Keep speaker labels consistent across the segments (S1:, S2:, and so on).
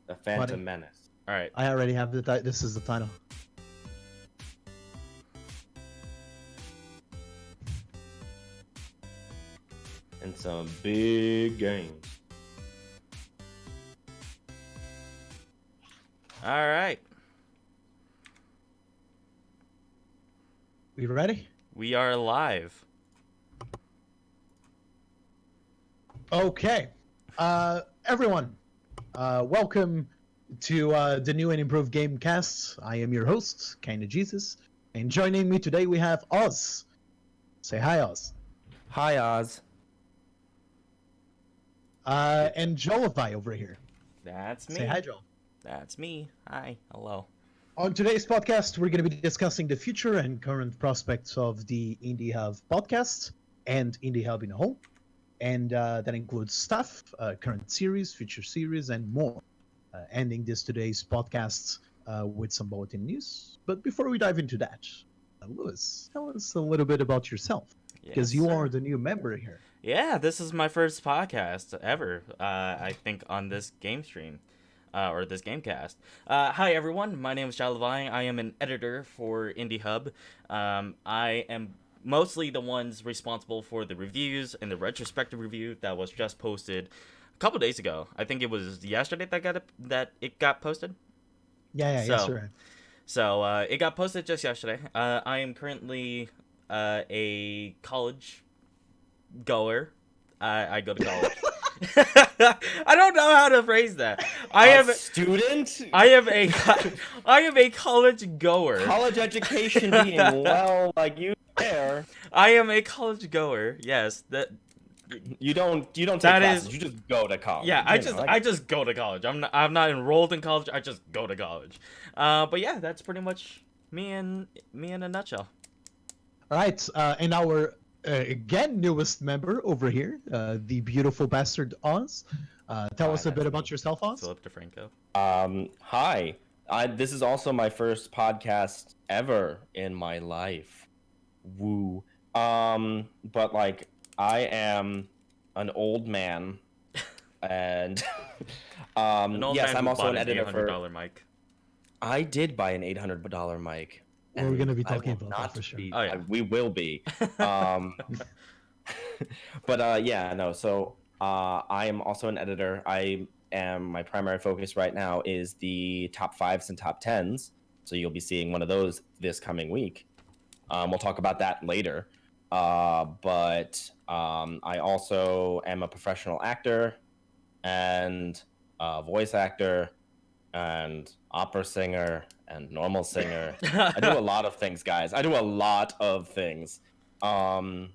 S1: The Phantom
S2: Buddy.
S1: Menace. All right.
S2: I already have this is the title.
S1: And some big games.
S3: All right.
S2: We ready?
S3: We are live.
S2: Okay. Everyone, welcome to the new and improved Gamecast. I am your host, Kinda Jesus, and joining me today we have Oz. Say hi, Oz.
S1: Hi, Oz.
S2: And Joelify over here.
S3: That's me.
S2: Say hi, Joel.
S3: That's me. Hi. Hello.
S2: On today's podcast, we're going to be discussing the future and current prospects of the IndieHub podcast and IndieHub in a whole. And that includes stuff, current series, future series, and more. Ending today's podcast with some bulletin news. But before we dive into that, Lewis, tell us a little bit about yourself. Because you are the new member here.
S3: Yeah, this is my first podcast ever, I think, on this game stream. Or this Gamecast. Hi, everyone. My name is Shao Levi. I am an editor for IndieHub. I am mostly the ones responsible for the reviews and the retrospective review that was just posted a couple days ago. I think it was yesterday that it got posted.
S2: Yes, sir.
S3: So it got posted just yesterday. I am currently a college goer. I go to college. I don't know how to phrase that. I am
S1: a student.
S3: I am a college goer.
S1: College education being well, like you there.
S3: I am a college goer. Yes, that.
S1: You don't take
S3: That
S1: classes.
S3: is-
S1: You just go to college.
S3: Yeah, I
S1: You
S3: just go to college. I'm not enrolled in college. I just go to college. But yeah, that's pretty much me in a nutshell.
S2: All right, and our again newest member over here, the beautiful bastard Oz. Tell us a bit about yourself, Oz.
S3: Philip DeFranco.
S1: Hi. This is also my first podcast ever in my life. Woo. But like I am an old man, and
S3: An old
S1: yes,
S3: man
S1: I'm
S3: who
S1: also
S3: bought
S1: an editor for.
S3: $800 mic.
S1: I did buy an $800 mic.
S2: We're
S1: and
S2: going to be
S1: I
S2: talking
S1: will
S2: about that
S1: not
S2: for sure.
S1: be-
S3: Oh, yeah.
S1: we will be. But yeah, no. So I am also an editor. My primary focus right now is the top 5s and top 10s. So you'll be seeing one of those this coming week. We'll talk about that later. But I also am a professional actor and voice actor and opera singer and normal singer. I do a lot of things, guys. I do a lot of things. And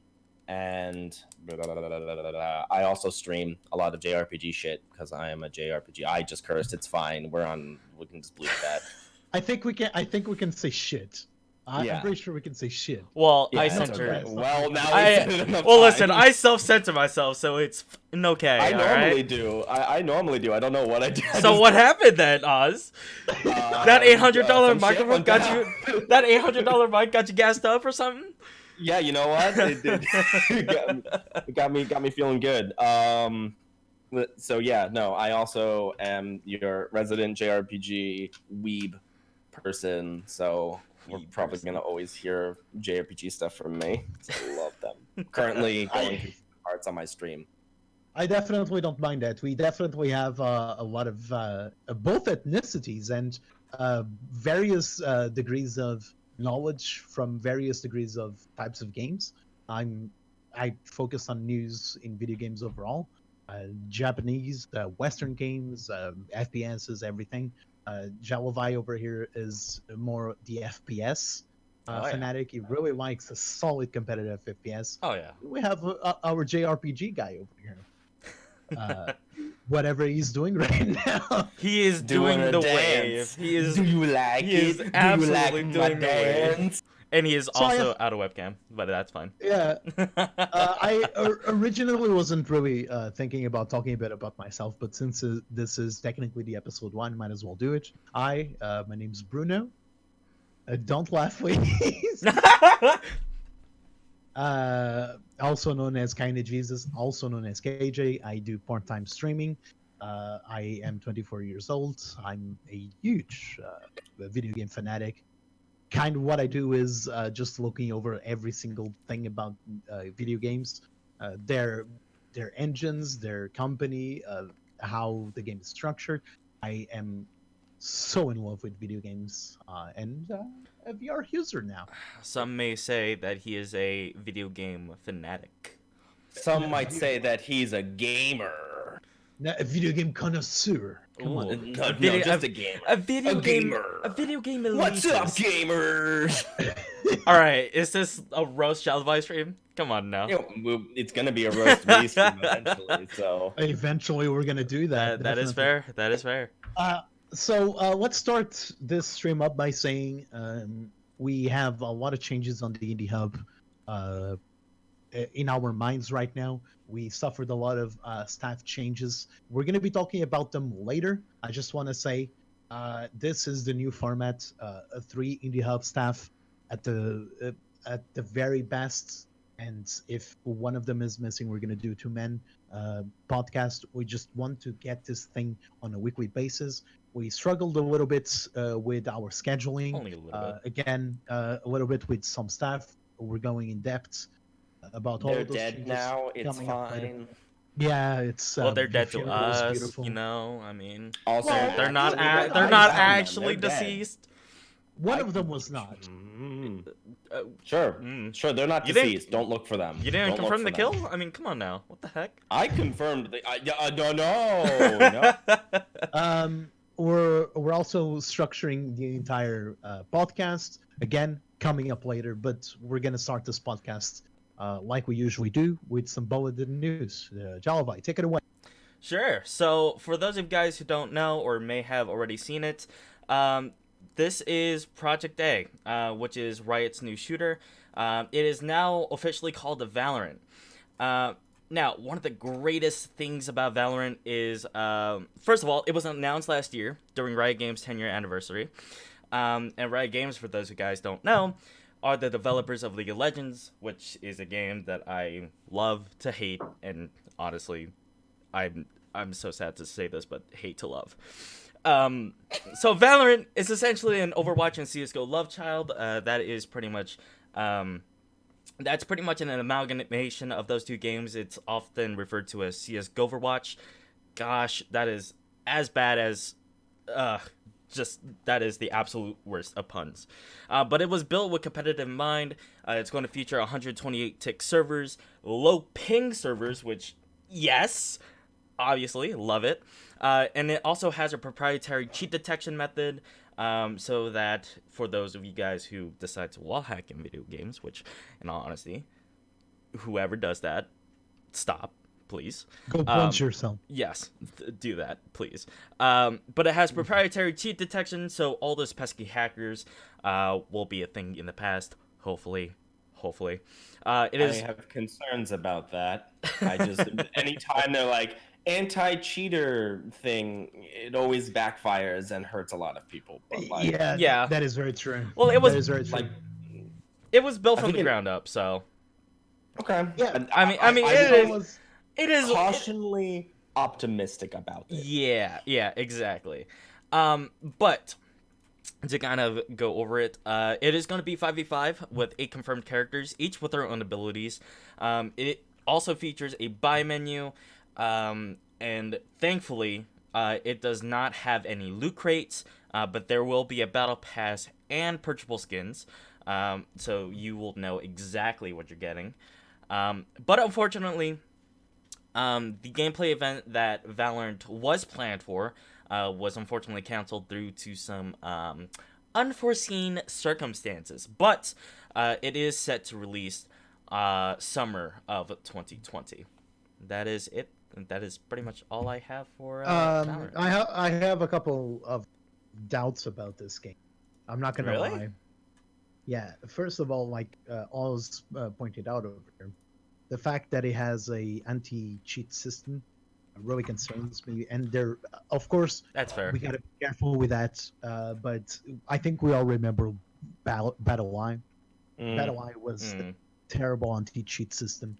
S1: I also stream a lot of JRPG shit because I am a JRPG. I just cursed. It's fine. We can just bleep that.
S2: I think we can say shit.
S1: Yeah.
S2: I'm pretty sure we can say shit.
S3: Well,
S1: Yeah,
S3: I
S1: that's
S3: censor.
S1: okay. Well, now
S3: I,
S1: we said it enough
S3: well, listen,
S1: times.
S3: I self-censor myself, so it's okay.
S1: I
S3: all
S1: normally
S3: right?
S1: do. I normally do. I don't know what I do.
S3: So what happened then, Oz? That $800
S1: some shit
S3: microphone
S1: went
S3: got
S1: down.
S3: you. That $800 mic got you gassed up or something?
S1: Yeah, you know what? It did. It got me feeling good. So yeah, no, I also am your resident JRPG weeb person. So we're probably gonna always hear JRPG stuff from me. So I love them. Currently going through parts on my stream.
S2: I definitely don't mind that. We definitely have a lot of both ethnicities and various degrees of knowledge from various degrees of types of games. I focus on news in video games overall, Japanese, Western games, FPSs, everything. Jalevai over here is more the FPS
S3: Oh, yeah.
S2: fanatic. He really likes a solid competitive FPS.
S3: Oh yeah.
S2: We have our JRPG guy over here. Whatever he's doing right now.
S3: He is doing
S1: a
S3: the
S1: dance.
S3: wave. He is.
S1: Do you like
S3: he
S1: it?
S3: is
S1: Do you
S3: absolutely
S1: like
S3: doing
S1: my
S3: the wave.
S1: dance?
S3: And he is
S2: So I
S3: also
S2: have-
S3: out of webcam, but that's fine.
S2: Yeah. I originally wasn't really thinking about talking a bit about myself, but since this is technically the episode 1, might as well do it. My name's Bruno. Don't laugh, please. Also known as Kinda Jesus, also known as KJ. I do part-time streaming. I am 24 years old. I'm a huge video game fanatic. Kind of what I do is just looking over every single thing about video games, their engines, their company, how the game is structured. I am so in love with video games and a VR user now.
S3: Some may say that he is a video game fanatic.
S1: Some might say that he's a gamer.
S2: A video game connoisseur. Come
S3: Ooh.
S2: on.
S1: No, just a gamer.
S3: A video
S1: A
S3: game.
S1: gamer.
S3: A video game.
S1: What's up,
S3: elitist.
S1: gamers?
S3: All right, is this a roast Shallowby stream? Come on now.
S1: It's gonna be a roast me stream eventually. So
S2: Eventually, we're gonna do that.
S3: That is
S2: definitely.
S3: fair. That is fair.
S2: So let's start this stream up by saying we have a lot of changes on the Indie Hub in our minds right now. We suffered a lot of staff changes. We're going to be talking about them later. I just want to say this is the new format: 3 Indie Hub staff at the very best. And if one of them is missing, we're going to do 2-man podcast. We just want to get this thing on a weekly basis. We struggled a little bit with our scheduling.
S3: Only a little bit.
S2: Again, a little bit with some staff. We're going in depth about all
S1: they're
S2: of those
S1: dead
S2: changes
S1: now. It's
S2: coming up later.
S1: fine.
S2: Yeah, it's
S3: Well, they're
S2: the
S3: dead to
S2: funeral was
S3: us,
S2: beautiful.
S3: you know. I mean,
S1: Also,
S2: Well,
S3: they're not.
S2: actually,
S3: They're
S2: I
S3: not
S2: found them.
S3: actually
S1: They're dead.
S3: deceased.
S2: One of them was not.
S1: Sure,
S3: Mm.
S1: sure. They're not
S3: You didn't-
S1: deceased. Don't look for them.
S3: You didn't
S1: Don't look
S3: confirm the
S1: for
S3: kill?
S1: them.
S3: I mean, come on now. What the heck?
S1: I confirmed. No.
S2: We're also structuring the entire podcast again coming up later, but we're gonna start this podcast like we usually do with some bulleted news. Jalavai, take it away.
S3: Sure. So, for those of you guys who don't know or may have already seen it, this is Project A, which is Riot's new shooter. It is now officially called the Valorant. Now, one of the greatest things about Valorant is, first of all, it was announced last year during Riot Games' 10-year anniversary. And Riot Games, for those of you guys don't know, are the developers of League of Legends, which is a game that I love to hate, and honestly, I'm so sad to say this, but hate to love. So Valorant is essentially an Overwatch and CS:GO love child. That is pretty much that's pretty much an amalgamation of those two games. It's often referred to as CS:GO Overwatch. Gosh, that is as bad as that is the absolute worst of puns. But it was built with competitive in mind. It's going to feature 128 tick servers, low ping servers, which yes, obviously love it. And it also has a proprietary cheat detection method, so that for those of you guys who decide to wall hack in video games, which in all honesty, whoever does that, stop, please.
S2: Go punch yourself.
S3: Yes, do that, please. But it has proprietary cheat detection, so all those pesky hackers will be a thing in the past, hopefully. I
S1: have concerns about that. I just anytime they're like anti-cheater thing, it always backfires and hurts a lot of people. But like,
S3: Yeah.
S2: that is very true.
S3: Well, it was
S2: That is very true.
S1: like
S3: it was built
S1: I
S3: from
S1: think
S3: the
S1: it-
S3: ground up, so
S1: okay,
S2: Yeah,
S3: I mean, it is
S1: cautionally optimistic about it.
S3: Yeah, exactly. But to kind of go over it, it is going to be 5v5 with 8 confirmed characters, each with their own abilities. It also features a buy menu, and thankfully, it does not have any loot crates, but there will be a battle pass and purchasable skins, so you will know exactly what you're getting. But unfortunately, the gameplay event that Valorant was planned for was unfortunately canceled due to some unforeseen circumstances. But it is set to release summer of 2020. That is it. That is pretty much all I have for Valorant.
S2: I have a couple of doubts about this game. I'm not gonna
S3: Really?
S2: lie. Yeah, first of all, like Oz pointed out over here, the fact that it has a anti-cheat system really concerns me. And there, of course,
S3: That's fair.
S2: we gotta be careful with that. But I think we all remember Battle Line. Battle Line was a terrible anti-cheat system.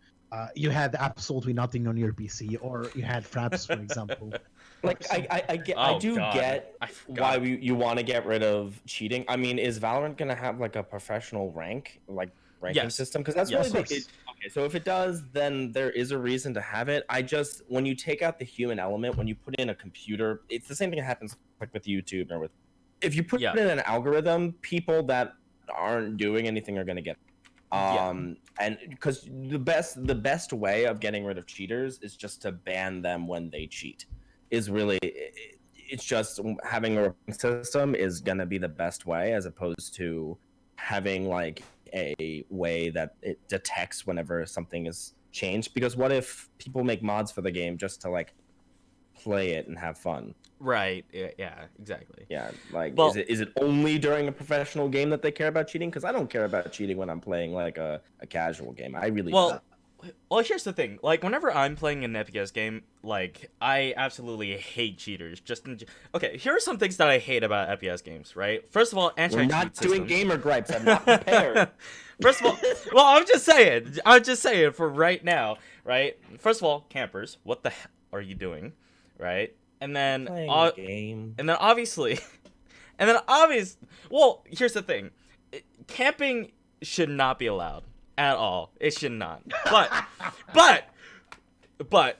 S2: You had absolutely nothing on your PC, or you had Fraps, for example.
S1: Like I get
S3: Oh,
S1: I do
S3: God.
S1: get
S3: I
S1: why
S3: forgot.
S1: you want to get rid of cheating. I mean, is Valorant gonna have like a professional ranking
S3: Yes.
S1: system? Because that's
S3: Yes.
S1: really
S2: Of course.
S1: okay. So if it does, then there is a reason to have it. I just when you take out the human element, when you put in a computer, it's the same thing that happens like with YouTube or with if you put
S3: Yeah.
S1: in an algorithm, people that aren't doing anything are gonna get.
S3: Yeah.
S1: And because the best way of getting rid of cheaters is just to ban them when they cheat is really it's just having a ranking system is going to be the best way as opposed to having like a way that it detects whenever something is changed, because what if people make mods for the game just to like play it and have fun?
S3: Right. Yeah. Exactly.
S1: Yeah, like
S3: Well,
S1: is it only during a professional game that they care about cheating? Because I don't care about cheating when I'm playing like a casual game. I really don't.
S3: Well, here's the thing. Like, whenever I'm playing an FPS game, like, I absolutely hate cheaters. Okay, here are some things that I hate about FPS games, right? First of all,
S1: We're
S3: anti-cheat
S1: not doing
S3: systems.
S1: gamer gripes. I'm not prepared.
S3: First of all, well, I'm just saying for right now, right? First of all, campers, what the hell are you doing, right? And then,
S1: Playing a game.
S3: and then obviously, well, here's the thing. Camping should not be allowed at all. It should not. But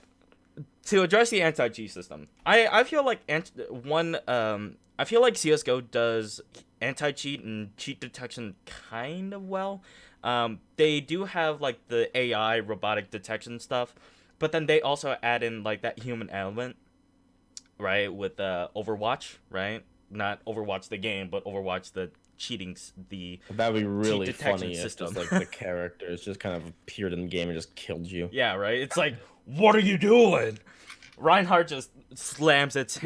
S3: to address the anti-cheat system, I feel like I feel like CS:GO does anti-cheat and cheat detection kind of well. They do have like the AI robotic detection stuff, but then they also add in like that human element, right? With Overwatch, right? Not Overwatch the game, but Overwatch the
S1: That'd be really
S3: detection
S1: funny if
S3: system.
S1: just like the characters just kind of appeared in the game and just killed you.
S3: Yeah, right. It's like, what are you doing? Reinhardt just slams its.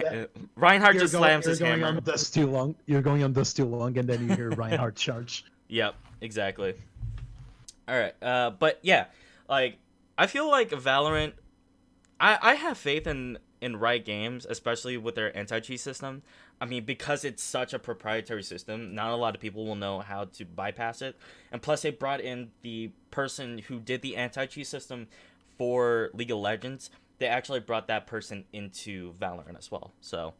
S3: Reinhardt just slams his hammer.
S2: You're going on this too long. You're going on this too long, and then you hear Reinhardt charge.
S3: Yep, exactly. All right, but yeah, like I feel like Valorant. I have faith in Riot Games, especially with their anti-cheat system. I mean, because it's such a proprietary system, not a lot of people will know how to bypass it. And plus, they brought in the person who did the anti-cheat system for League of Legends. They actually brought that person into Valorant as well. So,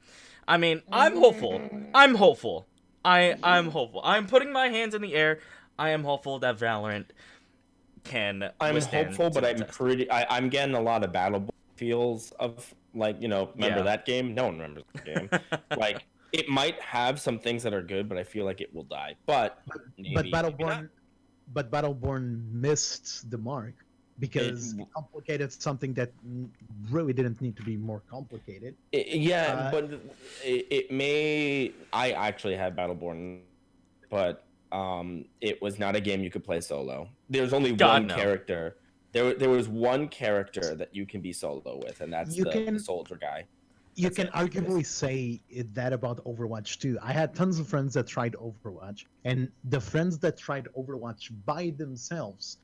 S3: I mean, I'm hopeful. I'm hopeful. I'm hopeful. I'm putting my hands in the air. I am hopeful that Valorant can.
S1: I'm
S3: withstand
S1: hopeful, but
S3: to
S1: I'm
S3: the test.
S1: I'm getting a lot of battle feels of like, remember
S3: Yeah.
S1: that game? No one remembers the game. Like it might have some things that are good, but I feel like it will die. But maybe,
S2: But Battleborn missed the mark because it complicated something that really didn't need to be more complicated.
S1: But it may. I actually had Battleborn, but it was not a game you could play solo. There's only one character. There was one character that you can be solo with, and that's the soldier guy.
S2: You can arguably say that about Overwatch too. I had tons of friends that tried Overwatch, and the friends that tried Overwatch by themselves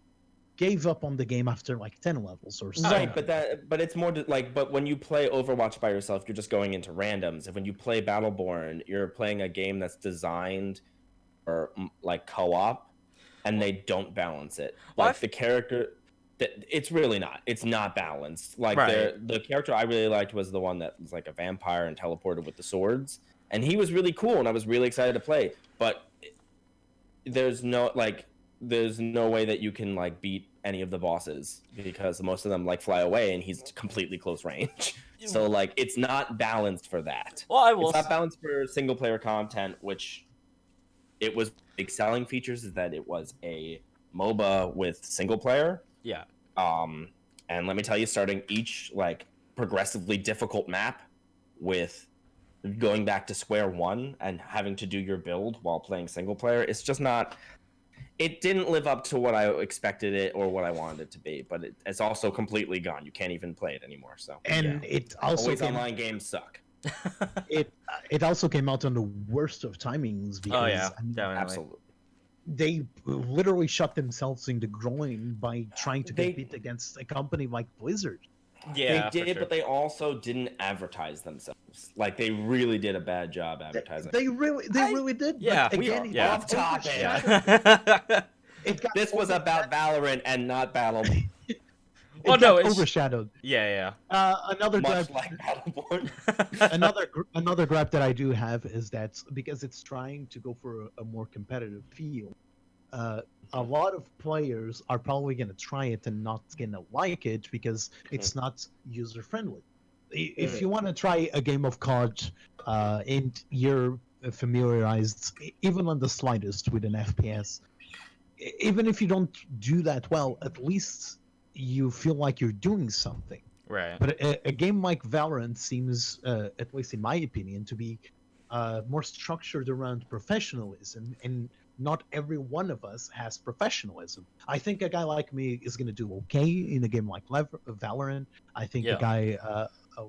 S2: gave up on the game after like 10 levels or so.
S1: Right, but it's more but when you play Overwatch by yourself, you're just going into randoms. If when you play Battleborn, you're playing a game that's designed for like co-op, and they don't balance it. Like the character. It's really not. It's not balanced. Like the character I really liked was the one that was like a vampire and teleported with the swords, and he was really cool, and I was really excited to play. But there's no way that you can like beat any of the bosses because most of them like fly away, and he's completely close range. So like it's not balanced for that.
S3: Well,
S1: It's not balanced for single player content, which it was big selling features is that it was a MOBA with single player.
S3: Yeah.
S1: And let me tell you, starting each like progressively difficult map with going back to square one and having to do your build while playing single player, it's just not. It didn't live up to what I expected it or what I wanted it to be, but it's also completely gone. You can't even play it anymore. So
S2: it also
S1: always online games suck.
S2: It also came out on the worst of timings because
S1: Absolutely.
S2: They literally shot themselves in the groin by trying to compete against a company like Blizzard.
S3: Yeah,
S1: they did, but they also didn't advertise themselves. Like they really did a bad job advertising.
S2: They really did.
S3: Yeah,
S2: but again,
S1: off topic.
S3: Yeah.
S1: This was about Valorant and not Battle.
S3: Well,
S2: got
S3: no, it's
S2: overshadowed.
S3: yeah.
S2: Another
S1: Much
S2: gripe,
S1: like Battleborn.
S2: another gripe that I do have is that because it's trying to go for a more competitive feel, a lot of players are probably going to try it and not going to like it because it's not user friendly. If you want to try a game of COD and you're familiarized, even on the slightest, with an FPS, even if you don't do that well, at least you feel like you're doing something.
S3: Right.
S2: But a game like Valorant seems, at least in my opinion, to be more structured around professionalism, and not every one of us has professionalism. I think a guy like me is going to do okay in a game like Valorant. I think a
S3: Yeah.
S2: guy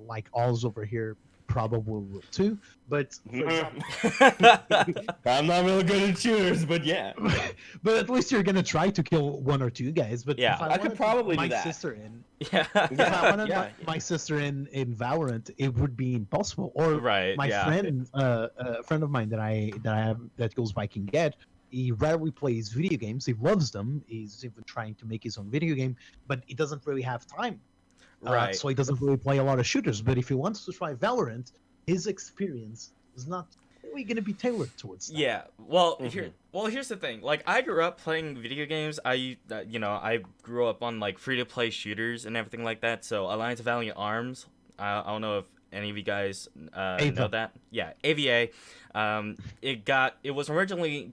S2: like Oz over here probably will too. But for example,
S1: I'm not really good at shooters, but yeah.
S2: but at least you're gonna try to kill one or two guys. But
S3: Yeah.
S2: if I
S1: I could
S2: wanted
S1: probably
S2: my
S1: do that.
S2: sister in,
S3: Yeah.
S2: if I wanted
S1: Yeah.
S2: my sister in Valorant, it would be impossible. Or
S3: Right,
S2: my
S3: yeah.
S2: friend, a friend of mine that I have that goes by King Get, he rarely plays video games. He loves them. He's even trying to make his own video game, but he doesn't really have time.
S3: Right.
S2: So he doesn't really play a lot of shooters. But if he wants to try Valorant, his experience is not really going to be tailored towards that.
S3: Yeah. Well, here's the thing. Like, I grew up playing video games. I grew up on like free to play shooters and everything like that. So Alliance of Valiant Arms. I don't know if any of you guys know that. Yeah, AVA. It was originally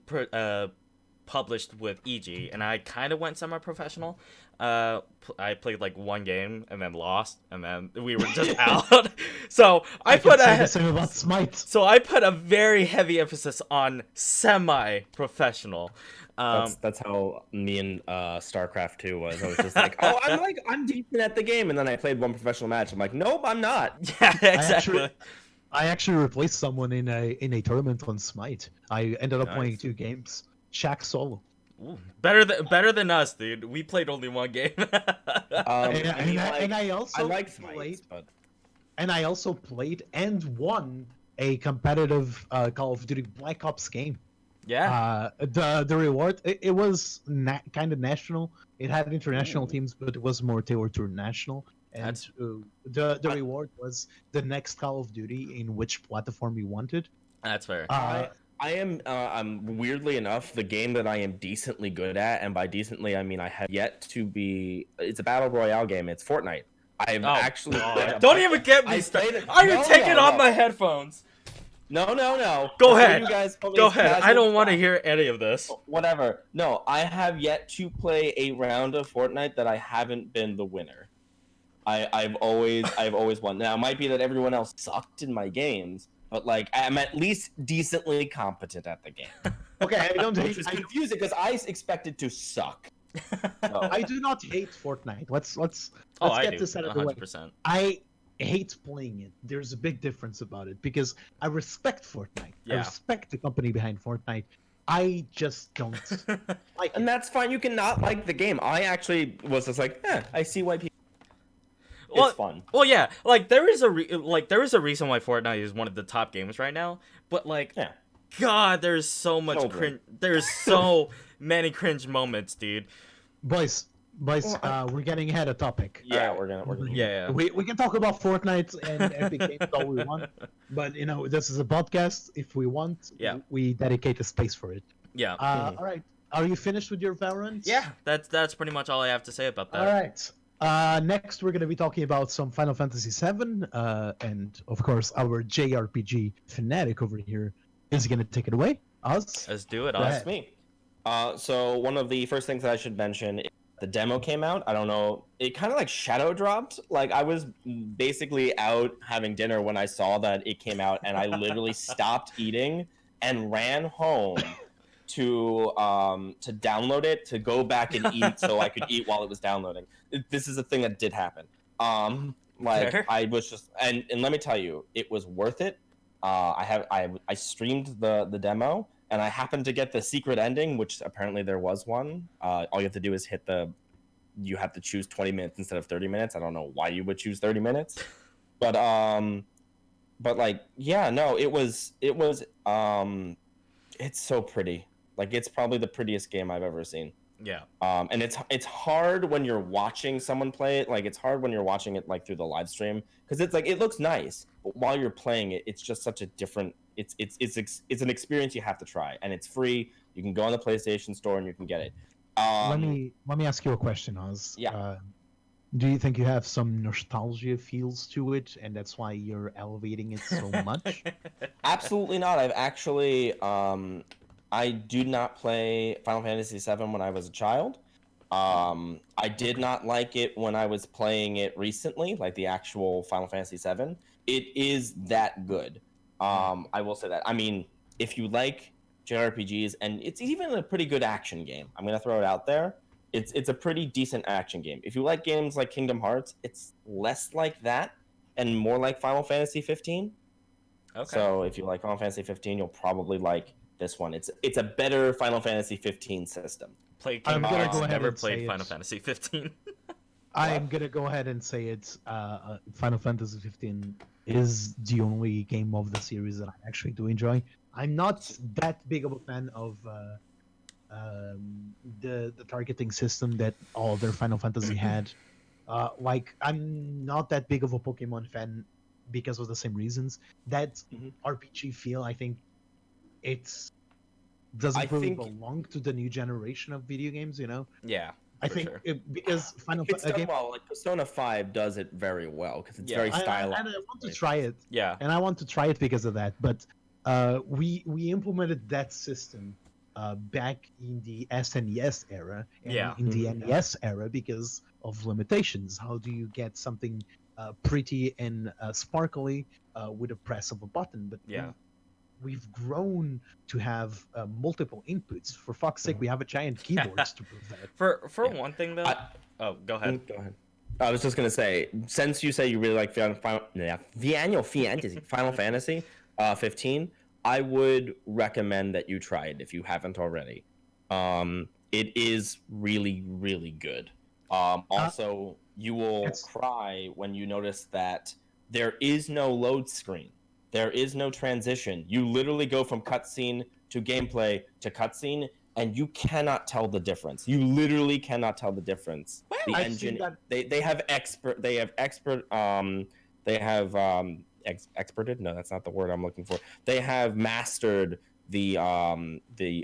S3: published with EG, and I kind of went semi-professional. I played like one game and then lost, and then we were just out. So I put
S2: the same about Smite.
S3: So I put a very heavy emphasis on semi-professional.
S1: That's how me and StarCraft 2 was. I was just like, oh, I'm decent at the game, and then I played one professional match. I'm like, nope, I'm not.
S3: Yeah, exactly.
S2: I actually replaced someone in a tournament on Smite. I ended up playing 2 games. Shaq solo.
S3: Ooh, better than us, dude. We played only one game.
S2: And I also
S1: like Smite, but...
S2: And I also played and won a competitive Call of Duty Black Ops game.
S3: Yeah.
S2: The reward, it was kind of national. It had international teams, but it was more tailored to national. And the reward was the next Call of Duty in which platform you wanted.
S3: That's fair.
S1: I am, weirdly enough, the game that I am decently good at, and by decently I mean I have yet to be. It's a battle royale game. It's Fortnite. I've actually.
S3: Don't even get me started. I'm taking off my headphones.
S1: No.
S3: Go ahead.
S1: Go
S3: ahead. I don't want to hear any of this.
S1: Whatever. No, I have yet to play a round of Fortnite that I haven't been the winner. I've always won. Now it might be that everyone else sucked in my games, but like I'm at least decently competent at the game.
S2: Okay, I don't hate.
S1: Which is confusing because I expected to suck. So.
S2: I do not hate Fortnite. Let's get this out of the way.
S3: 100%.
S2: I hate playing it. There's a big difference about it because I respect Fortnite.
S3: Yeah.
S2: I respect the company behind Fortnite. I just don't like it.
S1: And that's fine. You can not like the game. I actually was just like, I see why people. It's fun.
S3: Well, yeah, like there is a reason why Fortnite is one of the top games right now. But like, God, there's so much cringe. There's so many cringe moments, dude.
S2: Boys, we're getting ahead of topic.
S1: Yeah, we're gonna.
S3: Yeah.
S2: We can talk about Fortnite and Epic Games all we want, but this is a podcast. If we want, we dedicate a space for it.
S3: Yeah.
S2: All right. Are you finished with your Valorant?
S3: Yeah. That's pretty much all I have to say about that.
S2: All right. Next, we're going to be talking about some Final Fantasy VII, and of course, our JRPG fanatic over here is going to take it away. Oz?
S3: Let's do it,
S1: That's me. So one of the first things that I should mention is the demo came out. I don't know. It kind of like shadow dropped. Like I was basically out having dinner when I saw that it came out, and I literally stopped eating and ran home to download it, to go back and eat so I could eat while it was downloading. This is a thing that did happen.
S3: Fair.
S1: I was just and let me tell you, it was worth it. I streamed the demo, and I happened to get the secret ending, which apparently there was one. All you have to do is you have to choose 20 minutes instead of 30 minutes. I don't know why you would choose 30 minutes, but like, yeah, no, it was it's so pretty. Like, it's probably the prettiest game I've ever seen.
S3: Yeah.
S1: And it's hard when you're watching someone play it. Like it's hard when you're watching it like through the live stream because it's like it looks nice, but while you're playing it, it's just such a different. It's an experience you have to try, and it's free. You can go on the PlayStation Store and you can get it.
S2: Let me ask you a question, Oz.
S1: Yeah.
S2: Do you think you have some nostalgia feels to it, and that's why you're elevating it so much?
S1: Absolutely not. I've actually I did not play Final Fantasy VII when I was a child. I did not like it when I was playing it recently, like the actual Final Fantasy VII. It is that good. I will say that. I mean, if you like JRPGs, and it's even a pretty good action game. I'm gonna throw it out there. It's a pretty decent action game. If you like games like Kingdom Hearts, it's less like that and more like Final Fantasy 15.
S3: Okay.
S1: So if you like Final Fantasy 15, you'll probably like this one. It's a better Final Fantasy 15 system.
S3: Played Kingdom Hearts,
S2: go ahead
S3: never
S2: and
S3: played
S2: say
S3: Final
S2: it.
S3: Fantasy 15.
S2: I'm gonna go ahead and say it's Final Fantasy 15 is the only game of the series that I actually do enjoy. I'm not that big of a fan of the targeting system that all other Final Fantasy had. Like I'm not that big of a Pokemon fan because of the same reasons. That RPG feel, I think, it's doesn't really belong to the new generation of video games. You know.
S3: Yeah.
S2: I think
S3: sure.
S2: because
S1: It's done well. Like Persona 5 does it very well because it's very
S2: I
S1: stylized.
S2: want to try it.
S3: Yeah.
S2: And I want to try it because of that. But we implemented that system back in the SNES era and in the NES era because of limitations. How do you get something pretty and sparkly with a press of a button? But we've grown to have multiple inputs. For fuck's sake, we have a giant keyboard to prove that.
S3: For one thing though. Go ahead.
S1: Go ahead. I was just gonna say, since you say you really like Final Fantasy 15, I would recommend that you try it if you haven't already. It is really, really good. Also, you will cry when you notice that there is no load screen. There is no transition. You literally go from cutscene to gameplay to cutscene, and you cannot tell the difference. You literally cannot tell the difference.
S2: Well,
S1: the engine they have experted. No, that's not the word I'm looking for. They have mastered the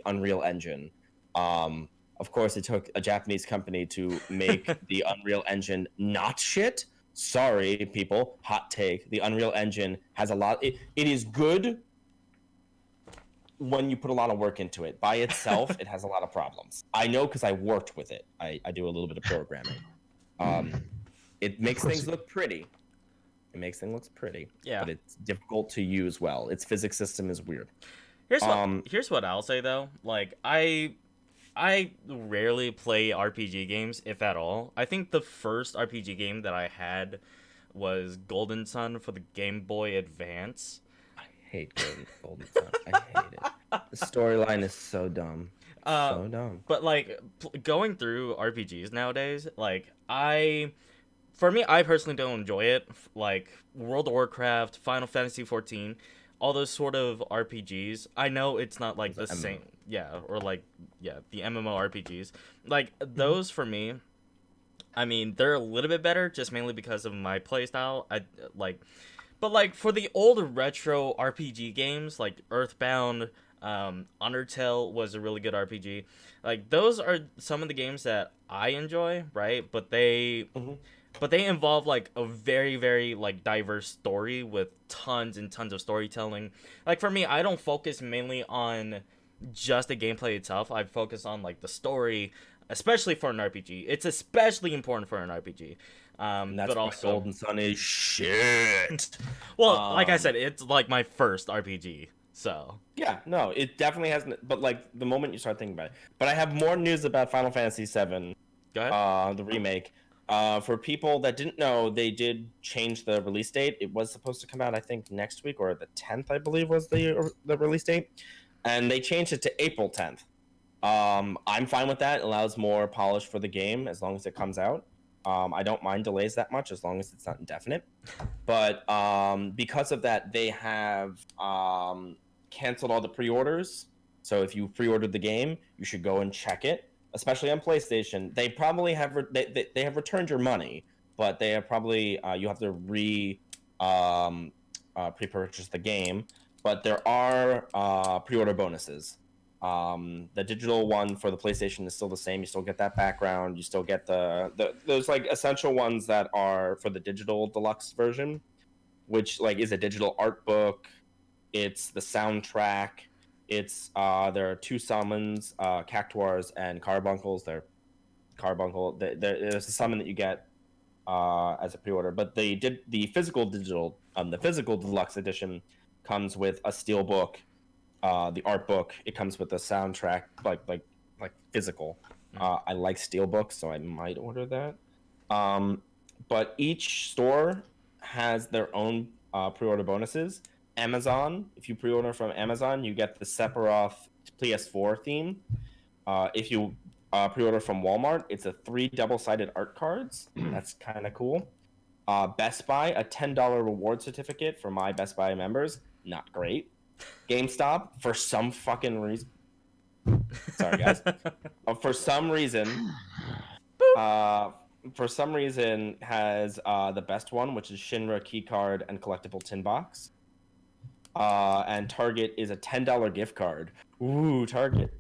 S1: Unreal Engine. Of course, it took a Japanese company to make the Unreal Engine not shit. Sorry, people. Hot take. The Unreal Engine has a lot. It is good when you put a lot of work into it. By itself, it has a lot of problems. I know because I worked with it. I do a little bit of programming. It makes things look pretty.
S3: Yeah.
S1: But it's difficult to use well. Its physics system is weird.
S3: Here's what I'll say though. Like I rarely play RPG games, if at all. I think the first RPG game that I had was Golden Sun for the Game Boy Advance.
S1: I hate Golden Sun. I hate it. The storyline is so dumb. So dumb.
S3: But like going through RPGs nowadays, like I personally don't enjoy it. Like World of Warcraft, Final Fantasy 14, all those sort of RPGs. I know it's not like the same. Yeah, or like the MMORPGs. Like those for me, I mean, they're a little bit better just mainly because of my playstyle. But like for the old retro RPG games like Earthbound, Undertale was a really good RPG. Like those are some of the games that I enjoy, right? But they involve like a very, very like diverse story with tons and tons of storytelling. Like for me, I don't focus mainly on just the gameplay itself. I focus on like the story, especially for an RPG. It's especially important for an RPG.
S1: That's
S3: but also
S1: Golden Sun is shit.
S3: Well, like I said, it's like my first RPG. So
S1: yeah, no, it definitely hasn't. But like the moment you start thinking about it, but I have more news about Final Fantasy VII.
S3: Go ahead.
S1: The remake. For people that didn't know, they did change the release date. It was supposed to come out, I think, next week or the 10th, I believe, was the release date, and they changed it to April 10th. I'm fine with that. It allows more polish for the game as long as it comes out. I don't mind delays that much as long as it's not indefinite. But because of that, they have canceled all the pre-orders. So if you pre-ordered the game, you should go and check it. especially on PlayStation, they probably have they have returned your money, but they have probably you have to pre-purchase the game. But there are pre-order bonuses. The digital one for the PlayStation is still the same. You still get that background. You still get those like essential ones that are for the digital deluxe version, which like is a digital art book. It's the soundtrack. It's there are 2 summons, Cactuars and Carbuncles. They're Carbuncle. There's a summon that you get as a pre-order, but they did the physical deluxe edition comes with a steel book, the art book. It comes with the soundtrack, like physical. I like steel books, so I might order that. But each store has their own pre-order bonuses. Amazon, if you pre-order from Amazon, you get the Sephiroth PS4 theme. If you pre-order from Walmart, it's a 3 double-sided art cards. That's kind of cool. Best Buy, a $10 reward certificate for my Best Buy members. Not great. GameStop, for some fucking reason. Sorry, guys. For some reason, has the best one, which is Shinra keycard and collectible tin box. And Target is a $10 gift card. Ooh, Target.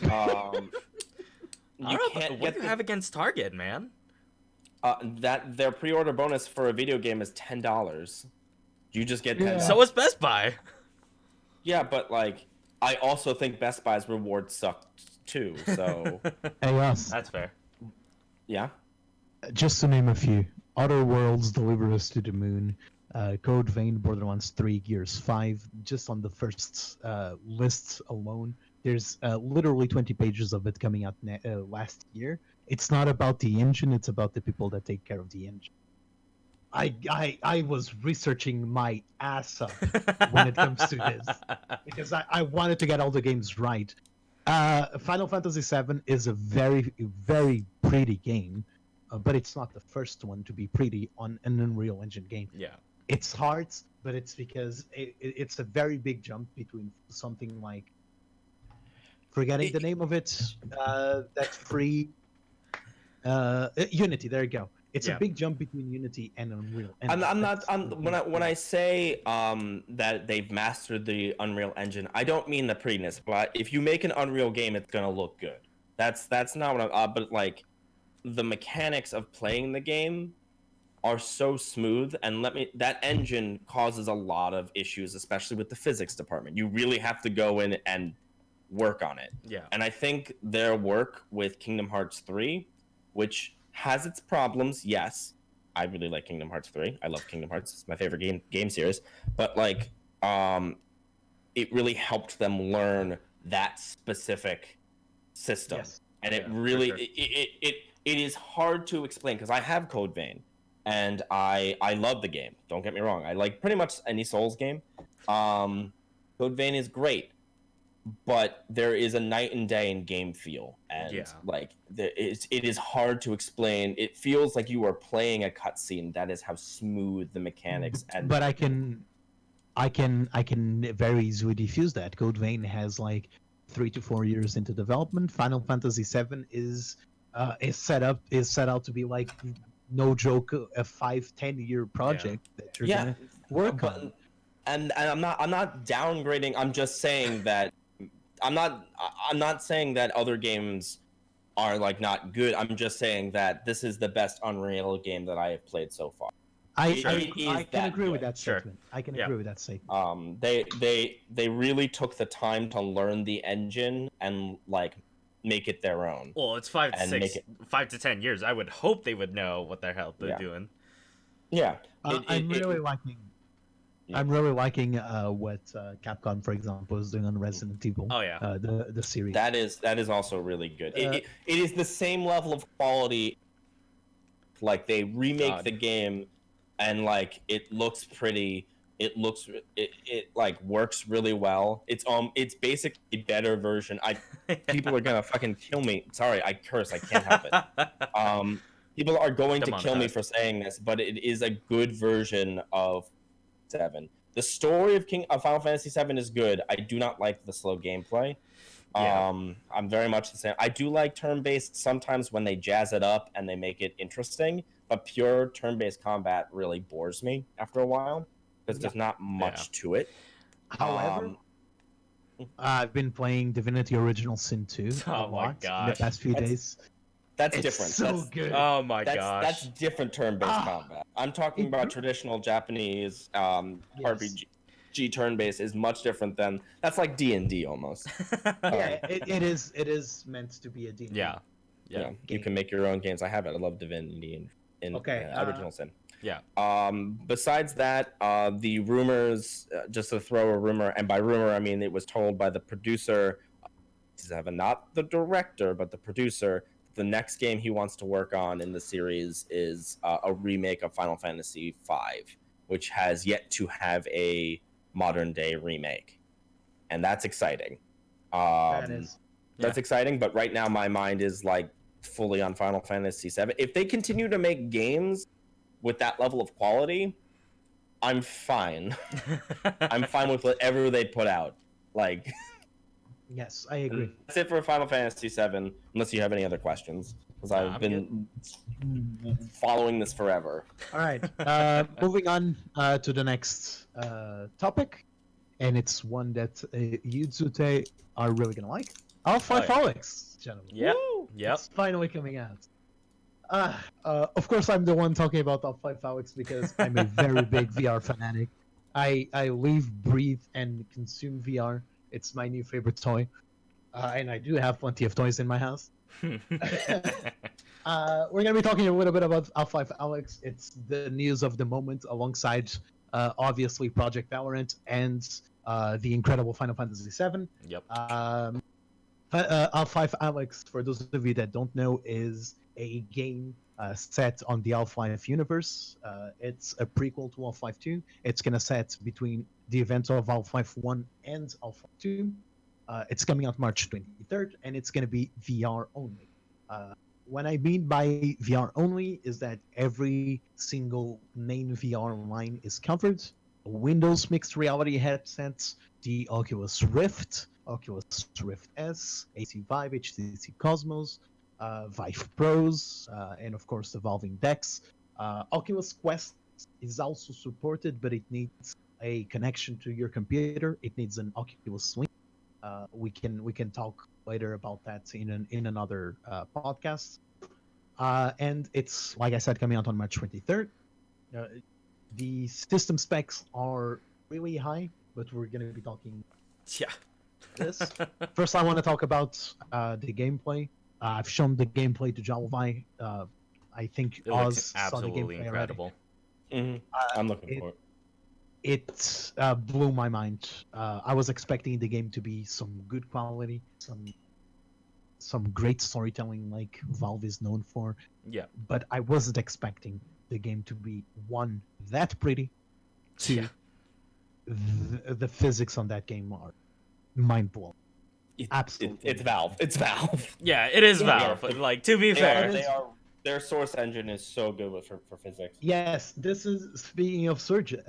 S3: You can't. What do you have against Target, man?
S1: That their pre-order bonus for a video game is $10. You just get $10.
S3: So is Best Buy.
S1: Yeah, but like, I also think Best Buy's rewards suck too. So.
S2: Hey, yes.
S3: That's fair.
S1: Yeah.
S2: Just to name a few: Outer Worlds, Deliver Us to the Moon, Code Vein, Borderlands 3, Gears 5. Just on the first list alone, there's literally 20 pages of it coming out last year. It's not about the engine; it's about the people that take care of the engine. I was researching my ass up when it comes to this because I wanted to get all the games right. Final Fantasy VII is a very, very pretty game, but it's not the first one to be pretty on an Unreal Engine game.
S3: Yeah.
S2: It's hard, but it's because it's a very big jump between something like forgetting the name of it, that free Unity. There you go. It's a big jump between Unity and Unreal. And
S1: when I say that they've mastered the Unreal Engine, I don't mean the prettiness. But if you make an Unreal game, it's gonna look good. That's not what I'm. But like, the mechanics of playing the game are so smooth, and that engine causes a lot of issues, especially with the physics department. You really have to go in and work on it.
S3: Yeah.
S1: And I think their work with Kingdom Hearts 3, which has its problems, yes. I really like Kingdom Hearts 3. I love Kingdom Hearts. It's my favorite game series. But like, it really helped them learn that specific system.
S2: Yes.
S1: And it really it is hard to explain because I have Code Vein and I love the game. Don't get me wrong. I like pretty much any Souls game. Code Vein is great. But there is a night and day in game feel, and like it is hard to explain. It feels like you are playing a cutscene. That is how smooth the mechanics. And
S2: but I can very easily diffuse that. Code Vein has like 3 to 4 years into development. Final Fantasy VII is set out to be like, no joke, a 5-10 year project that you're gonna work on.
S1: And I'm not downgrading. I'm just saying that. I'm not saying that other games are like not good. I'm just saying that this is the best Unreal game that I have played so far.
S2: I can agree with that statement. I can agree with that statement.
S1: They really took the time to learn the engine and like make it their own.
S3: Well, it's 5 to 10 years. I would hope they would know what the hell they're doing.
S1: Yeah,
S2: I'm really liking what Capcom, for example, is doing on Resident Evil.
S3: Oh yeah,
S2: the series.
S1: That is also really good. It is the same level of quality. Like they remake the game, and like it looks pretty. It like works really well. It's basically a better version. People are gonna fucking kill me. Sorry, I curse. I can't help it. People are going to kill me for saying this, but it is a good version of 7. The story of Final Fantasy 7 is good. I do not like the slow gameplay.
S3: Yeah.
S1: I'm very much the same. I do like turn-based sometimes when they jazz it up and they make it interesting, but pure turn-based combat really bores me after a while because there's not much to it.
S2: However, I've been playing Divinity Original Sin 2 a
S3: Oh my
S2: lot in the
S3: gosh.
S2: past few days.
S1: That's
S2: It's
S1: different.
S2: so
S1: That's
S2: good.
S3: Oh my
S1: that's
S3: gosh.
S1: different turn-based combat. I'm talking about traditional Japanese RPG turn-based is much different than that's like D&D almost.
S2: Yeah, it is meant to be a D&D.
S3: Yeah. Yeah.
S1: You can make your own games. I have it. I love Divinity in Original Sin.
S3: Yeah.
S1: Besides that, the rumors, just to throw a rumor, and by rumor I mean it was told by the producer, not the director, but the producer. The next game he wants to work on in the series is a remake of Final Fantasy V, which has yet to have a modern day remake, and that's exciting. That's exciting, but right now my mind is like fully on Final Fantasy VII. If they continue to make games with that level of quality, I'm fine. I'm fine with whatever they put out. Like,
S2: yes, I agree.
S1: that's it for Final Fantasy VII. Unless you have any other questions, because I've been following this forever.
S2: All right, moving on to the next topic, and it's one that you two are really gonna like. Half-Life Alyx, gentlemen.
S3: Yep.
S2: It's finally coming out. Of course, I'm the one talking about Half-Life Alyx because I'm a very big VR fanatic. I live, breathe, and consume VR. It's my new favorite toy, and I do have plenty of toys in my house. We're gonna be talking a little bit about Half-Life Alyx. It's the news of the moment, alongside obviously Project Valorant and the incredible Final Fantasy VII.
S3: Yep.
S2: Half-Life Alyx, for those of you that don't know, is a game set on the Half-Life universe. It's a prequel to Half-Life 2. It's gonna set between the events of Half-Life 1 and Half-Life 2. It's coming out March 23rd, and it's gonna be VR only. What I mean by VR only is that every single main VR line is covered. Windows mixed reality headsets, the Oculus Rift, Oculus Rift S, AC Vive, HTC Cosmos, Vive Pros, and of course the Valve Index. Oculus Quest is also supported, but it needs a connection to your computer. It needs an Oculus Link. We can talk later about that in another podcast. And it's, like I said, coming out on March 23rd. The system specs are really high, but we're going to be talking this. First, I want to talk about the gameplay. I've shown the gameplay to Jalvai. I think
S3: It
S2: Oz
S3: looks
S2: saw the
S3: absolutely
S2: gameplay
S3: incredible.
S1: I'm looking for it.
S2: It blew my mind. I was expecting the game to be some good quality, some great storytelling like Valve is known for.
S3: Yeah.
S2: But I wasn't expecting the game to be, one, that pretty, two, the physics on that game are mind blowing. Absolutely.
S1: It's Valve. It's Valve.
S3: Yeah, it is Valve. Like, to be fair.
S1: Their source engine is so good for physics.
S2: Yes, this is speaking of speaking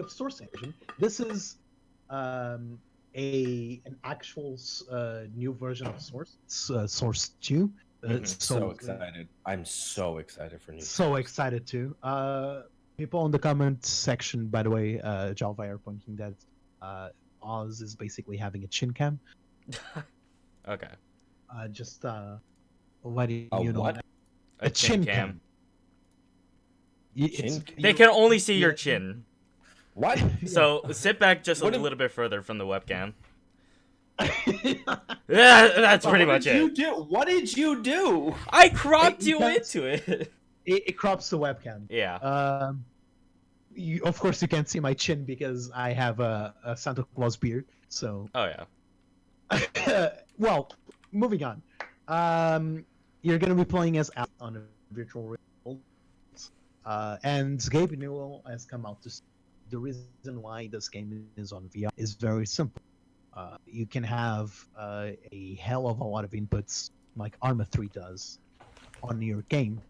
S2: of source engine. This is an actual new version of Source. It's Source 2.
S1: So excited! I'm so excited for new.
S2: So excited too. People in the comment section, by the way, Jalvai are pointing that Oz is basically having a chin cam.
S3: Okay.
S2: Just letting you know.
S1: What?
S3: A chin cam. They
S2: You-
S3: can only see your chin.
S1: What?
S3: So sit back just a
S1: What if-
S3: little bit further from the webcam. Yeah, that's pretty much it.
S1: What did you do?
S3: I cropped you
S2: That's-
S3: into it.
S2: it crops the webcam.
S3: Yeah.
S2: Of course, you can't see my chin because I have a Santa Claus beard. So,
S3: Oh yeah.
S2: well, moving on. You're gonna be playing as Al on a virtual reality, and Gabe Newell has come out to say the reason why this game is on VR is very simple. You can have a hell of a lot of inputs like Arma 3 does on your game,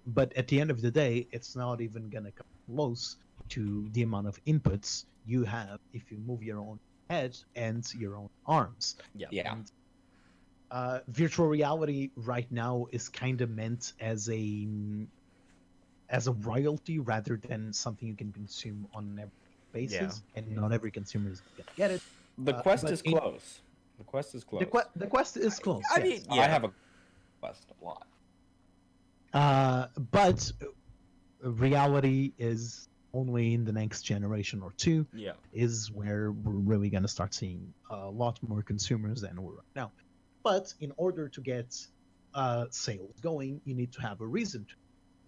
S2: but at the end of the day, it's not even gonna come close to the amount of inputs you have if you move your own head and your own arms.
S1: Yeah.
S2: And virtual reality right now is kind of meant as a royalty rather than something you can consume on an every basis, and not every consumer is gonna get it.
S1: The Quest
S2: but
S1: is close. The Quest is close.
S2: The Quest is close.
S3: I
S2: yes.
S3: mean, yeah.
S1: I have a Quest a lot.
S2: But reality is only in the next generation or two.
S3: Yeah.
S2: Is where we're really gonna start seeing a lot more consumers than we're right now. But in order to get sales going, you need to have a reason to.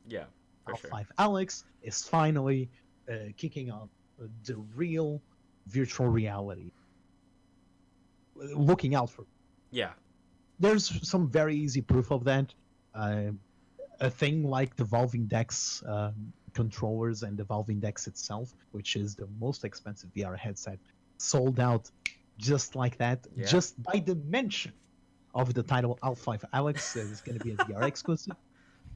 S3: Yeah. For sure.
S2: Half-Life Alex is finally kicking off the real virtual reality. Looking out for.
S3: Yeah.
S2: There's some very easy proof of that. A thing like the Valve Index controllers and the Valve Index itself, which is the most expensive VR headset, sold out just like that,
S3: Yeah.
S2: just by the mention of the title Half-Life Alex is going to be a VR exclusive.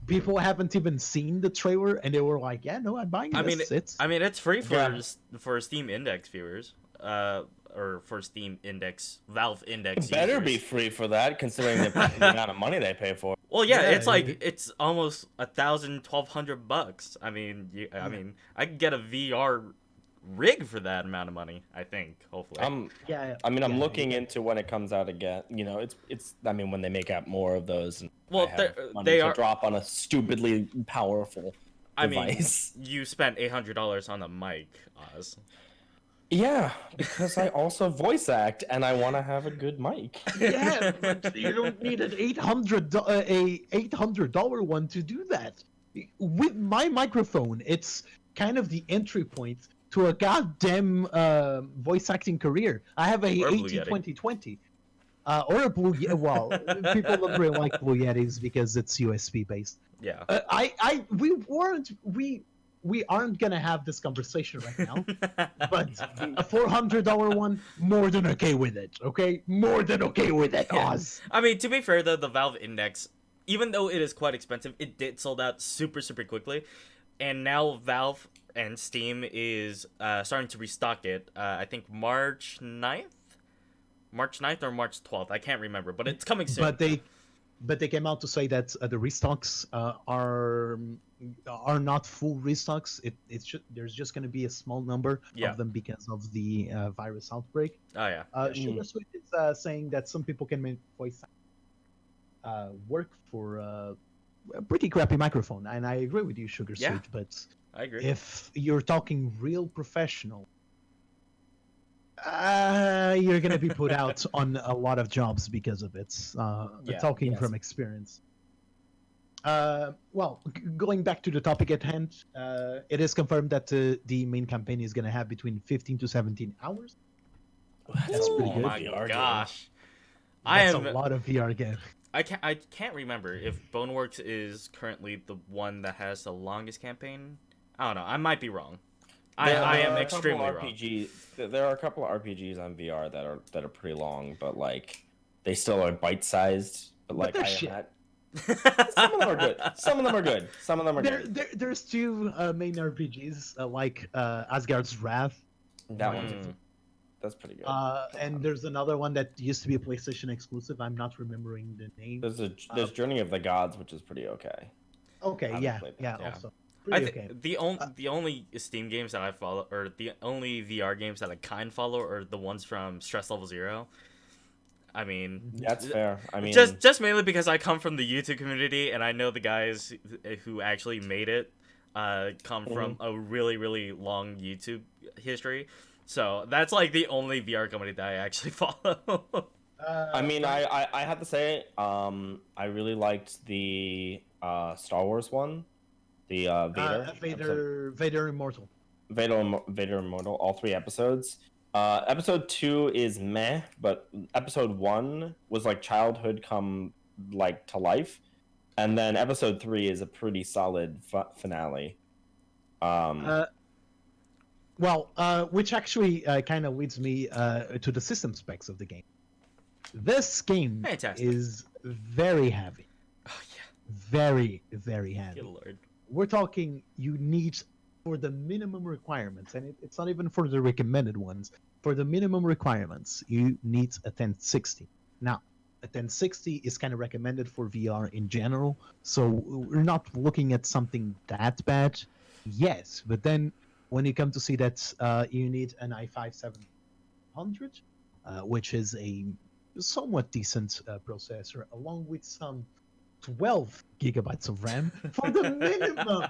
S2: People haven't even seen the trailer, and they were like, "Yeah, no, I'm buying this."
S3: It's free for
S1: Yeah.
S3: for Steam Index viewers, or for Steam Index Valve Index.
S1: It better
S3: users.
S1: be free for that, considering the amount of money they pay for.
S3: Well, yeah,
S2: Yeah,
S3: it's like it's almost $1,200. I mean, I could get a VR rig for that amount of money. I think, hopefully.
S1: I'm looking into when it comes out again. You know, it's. I mean, when they make out more of those. And
S3: Well,
S1: I have money
S3: they
S1: to
S3: are.
S1: drop on a stupidly powerful device.
S3: I mean, you spent $800 on a mic, Oz.
S1: Yeah, because I also voice act and I want to have a good mic.
S2: Yeah, but you don't need an $800 one to do that. With my microphone, it's kind of the entry point to a goddamn voice acting career. I have a
S3: Or Blue
S2: AT
S3: Yeti.
S2: 2020. Or a Blue Yeti. Well, people don't really like Blue Yetis because it's USB based.
S3: Yeah.
S2: We aren't gonna have this conversation right now, but a $400 one, more than okay with it. Okay, more than okay with it,
S3: Yeah.
S2: Oz.
S3: I mean, to be fair though, the Valve Index, even though it is quite expensive, it did sold out super quickly, and now Valve and Steam is starting to restock it. I think March 9th or March 12th. I can't remember, but it's coming soon.
S2: But they came out to say that the restocks are not full restocks. There's just going to be a small number
S3: Yeah.
S2: of them because of the virus outbreak.
S3: Oh yeah.
S2: Sugar Sweet is saying that some people can make voice work for a pretty crappy microphone, and I agree with you, Sugar
S3: Yeah.
S2: Sweet. But
S3: I agree.
S2: if you're talking real professional, you're going to be put out on a lot of jobs because of it. Talking from experience. Well, going back to the topic at hand, it is confirmed that the main campaign is going to have between 15 to 17 hours. That's pretty
S3: Oh
S2: good.
S3: my
S1: VR game.
S3: gosh.
S2: That's a lot of VR game.
S3: I can't remember if Boneworks is currently the one that has the longest campaign. I don't know. I might be wrong. I am extremely wrong.
S1: There are a couple of RPGs on VR that are pretty long, but like they still are bite sized. But like
S2: they're
S1: I
S2: shit.
S1: had, some of them are good. Some of them are good. Some of them are good.
S2: There's two main RPGs like Asgard's Wrath.
S1: That one's that's pretty good.
S2: And there's another one that used to be a PlayStation exclusive. I'm not remembering the name.
S1: There's Journey of the Gods, which is pretty okay.
S2: Okay,
S1: I
S2: yeah,
S1: haven't played that.
S2: yeah,
S3: Yeah.
S2: also.
S3: I
S2: Pretty
S3: think
S2: okay.
S3: the only Steam games that I follow, or the only VR games that I kind of follow, are the ones from Stress Level Zero. I mean,
S1: That's fair. I mean,
S3: just mainly because I come from the YouTube community and I know the guys who actually made it come from a really long YouTube history. So that's like the only VR company that I actually follow.
S1: I mean, I have to say, I really liked the Star Wars one, the
S2: Vader Immortal.
S1: Vader Immortal, all 3 episodes. Episode 2 is meh, but episode 1 was like childhood come like to life, and then episode 3 is a pretty solid finale.
S2: Which actually kind of leads me to the system specs of the game. This game
S3: Fantastic.
S2: is very heavy.
S3: Oh yeah.
S2: Very, very heavy.
S3: Good lord.
S2: We're talking you need, for the minimum requirements, and it's not even for the recommended ones, for the minimum requirements, you need a 1060. Now, a 1060 is kind of recommended for VR in general, so we're not looking at something that bad. Yes, but then when you come to see that you need an i5 700, which is a somewhat decent processor, along with some 12 gigabytes of RAM for the minimum.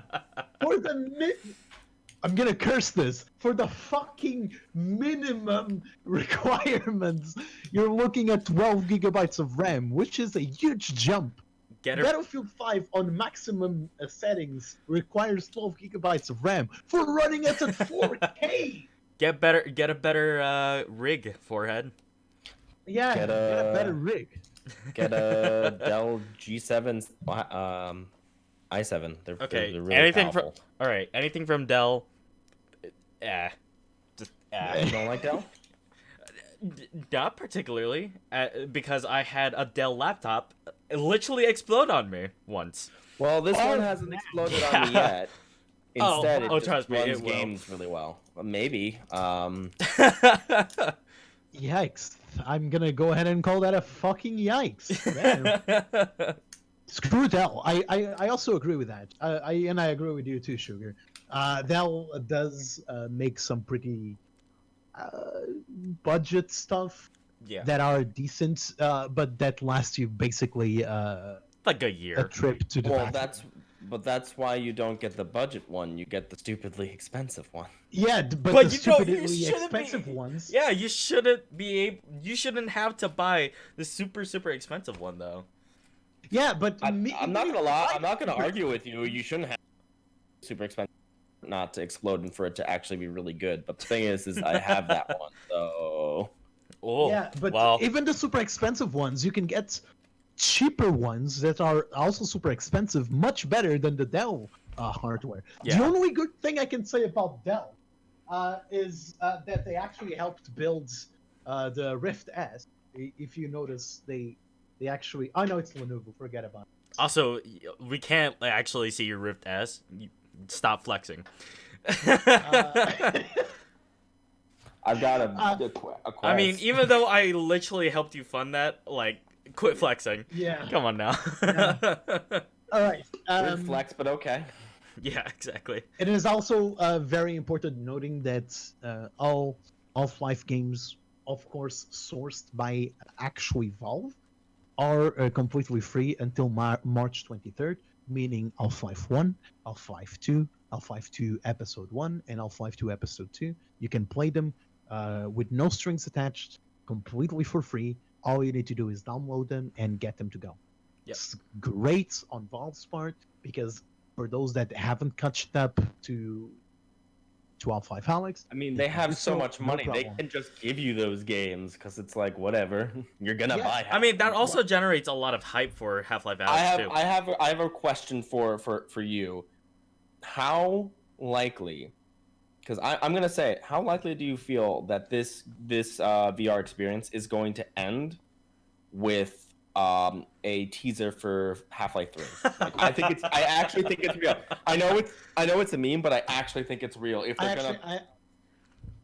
S2: I'm gonna curse this. For the fucking minimum requirements, you're looking at 12 gigabytes of RAM, which is a huge jump. Battlefield 5 on maximum settings requires 12 gigabytes of RAM for running it at 4K.
S3: Get a better rig, forehead.
S2: Yeah, get a better rig.
S1: Get a Dell G7 i7. They're really
S3: anything
S1: powerful.
S3: All right, anything from Dell.
S1: You don't like Dell?
S3: Not particularly, because I had a Dell laptop literally explode on me once.
S1: Well, this one hasn't exploded on me yet. Instead, it just runs games really well. Maybe.
S2: Yikes. I'm gonna go ahead and call that a fucking yikes. Screw Dell. I also agree with that. I agree with you too, Sugar. Dell does make some pretty budget stuff that are decent, but that lasts you basically
S3: like a year.
S2: A trip to the bathroom.
S1: That's why you don't get the budget one. You get the stupidly expensive one.
S2: Yeah, but the stupidly expensive ones.
S3: Yeah, you shouldn't have to buy the super expensive one though.
S2: Yeah, but
S1: I'm not gonna lie. I'm not gonna argue with you. You shouldn't have super expensive not to explode and for it to actually be really good. But the thing is I have that one. So.
S2: Oh. Yeah, but even the super expensive ones, you can get cheaper ones that are also super expensive, much better than the Dell hardware. Yeah. The only good thing I can say about Dell is that they actually helped build the Rift S. If you notice, they actually... I know it's Lenovo, forget about it.
S3: Also, we can't actually see your Rift S. Stop flexing.
S1: I've got a quest.
S3: I mean, even though I literally helped you fund that, quit flexing.
S2: Yeah.
S3: Come on now.
S2: Yeah. All right.
S1: Weird flex, but okay.
S3: Yeah, exactly.
S2: It is also very important noting that all Half-Life games, of course, sourced by actually Valve, are completely free until March 23rd, meaning Half-Life 1, Half-Life 2, Half-Life 2 Episode 1, and Half-Life 2 Episode 2. You can play them with no strings attached, completely for free. All you need to do is download them and get them to go.
S3: Yep.
S2: It's great on Valve's part, because for those that haven't caught up to Half-Life Alyx,
S1: I mean, they have so much money. They can just give you those games because it's like, whatever. You're going to buy Half-Life.
S3: I mean, that also generates a lot of hype for Half-Life Alyx, too.
S1: I have a question for you. How likely... Because I'm going to say it. How likely do you feel that this VR experience is going to end with a teaser for Half-Life 3? I actually think it's real. I know it's a meme, but I actually think it's real. If they're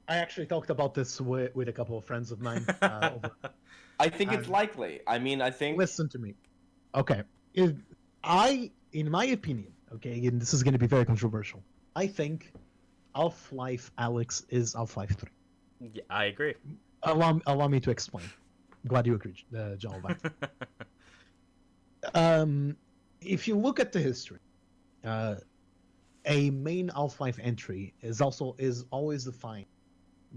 S2: I actually talked about this with a couple of friends of mine.
S1: I think it's likely. I mean, I think.
S2: Listen to me. Okay, in my opinion, okay, and this is going to be very controversial. I think Half-Life Alyx is Half-Life 3.
S3: Yeah, I agree.
S2: Allow me to explain. Glad you agreed, John. If you look at the history, a main Half-Life entry is always defined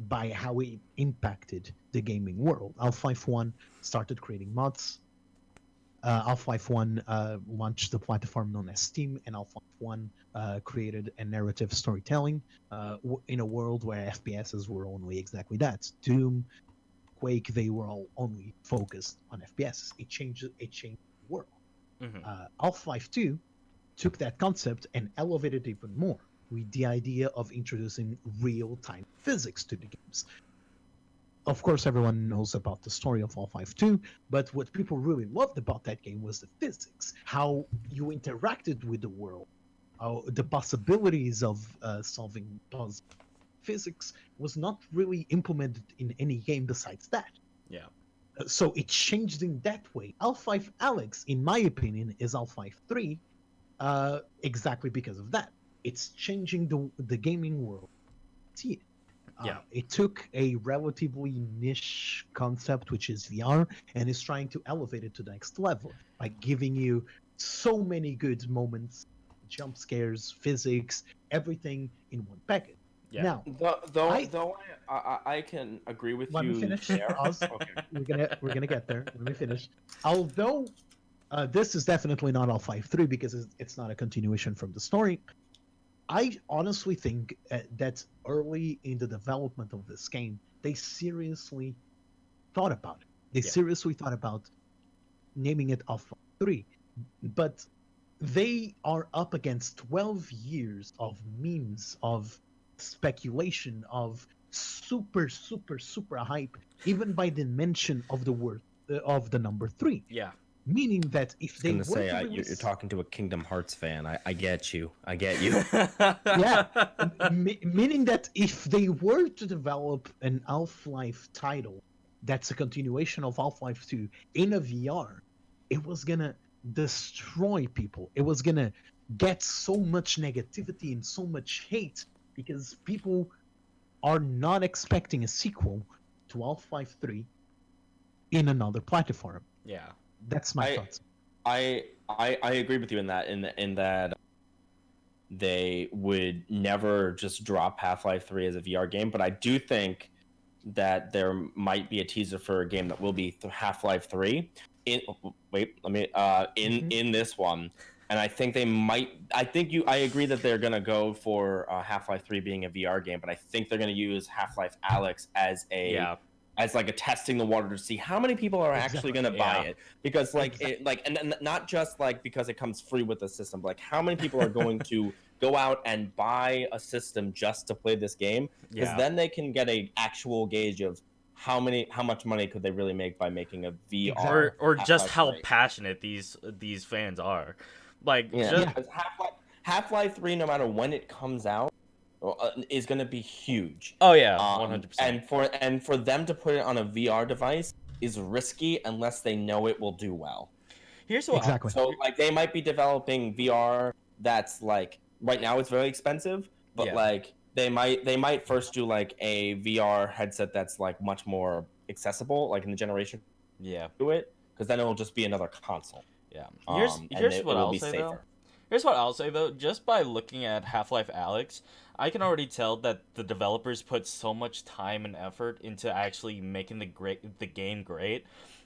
S2: by how it impacted the gaming world. Half-Life 1 started creating mods. Half-Life 1 launched the platform known as Steam, and Half-Life 1 created a narrative storytelling in a world where FPSs were only exactly that. Doom, Quake, they were all only focused on FPSs. It changed the world. Mm-hmm. Half-Life 2 took that concept and elevated it even more with the idea of introducing real-time physics to the games. Of course, everyone knows about the story of Half-Life 2, but what people really loved about that game was the physics, how you interacted with the world, the possibilities of solving puzzles, physics was not really implemented in any game besides that.
S3: Yeah.
S2: So it changed in that way. Half-Life Alyx, in my opinion, is Half-Life 3 exactly because of that. It's changing the gaming world. See it.
S3: Yeah.
S2: It took a relatively niche concept, which is VR, and is trying to elevate it to the next level by giving you so many good moments, jump scares, physics, everything in one package.
S3: Yeah.
S2: Now,
S1: Though I can agree with
S2: let
S1: you
S2: me finish.
S1: there.
S2: Oz.
S1: Okay.
S2: We're gonna get there. Let me finish. Although this is definitely not Half-Life 3 because it's not a continuation from the story. I honestly think that early in the development of this game, they seriously thought about it. They
S3: Yeah.
S2: seriously thought about naming it Half-Life 3. But they are up against 12 years of memes, of speculation, of super, super, super hype, even by the mention of the word of the number 3.
S3: Yeah.
S2: Meaning that if
S1: I was
S2: they
S1: gonna
S2: were
S1: say
S2: to
S1: you're
S2: release,
S1: talking to a Kingdom Hearts fan. I get you. I get you.
S2: yeah, meaning that if they were to develop an Half-Life title that's a continuation of Half-Life 2 in a VR, it was gonna destroy people. It was gonna get so much negativity and so much hate because people are not expecting a sequel to Half-Life 3 in another platform.
S3: Yeah.
S2: That's my
S1: I
S2: thoughts.
S1: I agree with you in that they would never just drop Half-Life 3 as a VR game, but I do think that there might be a teaser for a game that will be Half-Life 3 in in this one. And I think they might I agree that they're going to go for Half-Life 3 being a VR game, but I think they're going to use Half-Life Alyx
S3: Yeah.
S1: as like a testing the water to see how many people are actually
S2: Exactly.
S1: going to buy
S3: Yeah.
S1: it, because like
S2: Exactly.
S1: it like and not just like because it comes free with the system, but like how many people are going to go out and buy a system just to play this game, because
S3: Yeah.
S1: then they can get a actual gauge of how much money could they really make by making a VR
S3: Or just
S1: Half-Life
S3: how
S1: 3.
S3: passionate these fans are. Like
S1: Yeah,
S3: just
S2: Yeah.
S1: because Half-Life 3, no matter when it comes out, is going to be huge.
S3: oh yeah, 100%.
S1: And for them to put it on a VR device is risky unless they know it will do well.
S3: Here's what
S2: Exactly.
S1: So like they might be developing VR that's like right now it's very expensive, but
S3: Yeah.
S1: like they might first do like a VR headset that's like much more accessible, like in the generation
S3: yeah.
S1: to it, because then it'll just be another console.
S3: Yeah.
S1: And
S3: Here's
S1: it
S3: what
S1: will
S3: I'll
S1: be
S3: say
S1: safer.
S3: Here's what I'll say though. Just by looking at Half-Life Alyx, I can already tell that the developers put so much time and effort into actually making the game great.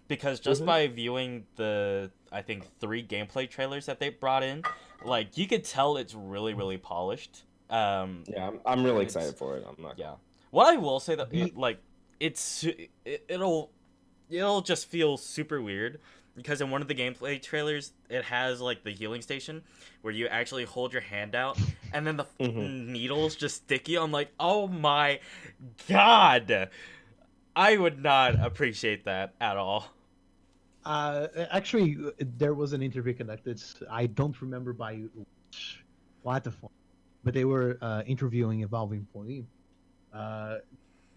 S3: Because just by viewing the I think 3 gameplay trailers that they brought in, like you could tell it's really really polished.
S1: Yeah, I'm really
S3: it's
S1: excited for it. I'm not.
S3: yeah. What I will say that
S2: The-
S3: it'll just feel super weird because in one of the gameplay trailers it has like the healing station where you actually hold your hand out and then the needles just stick you. I'm like, oh my god, I would not appreciate that at all.
S2: Actually, there was an interview conducted. I don't remember by which platform, but they were interviewing a Valve employee, uh,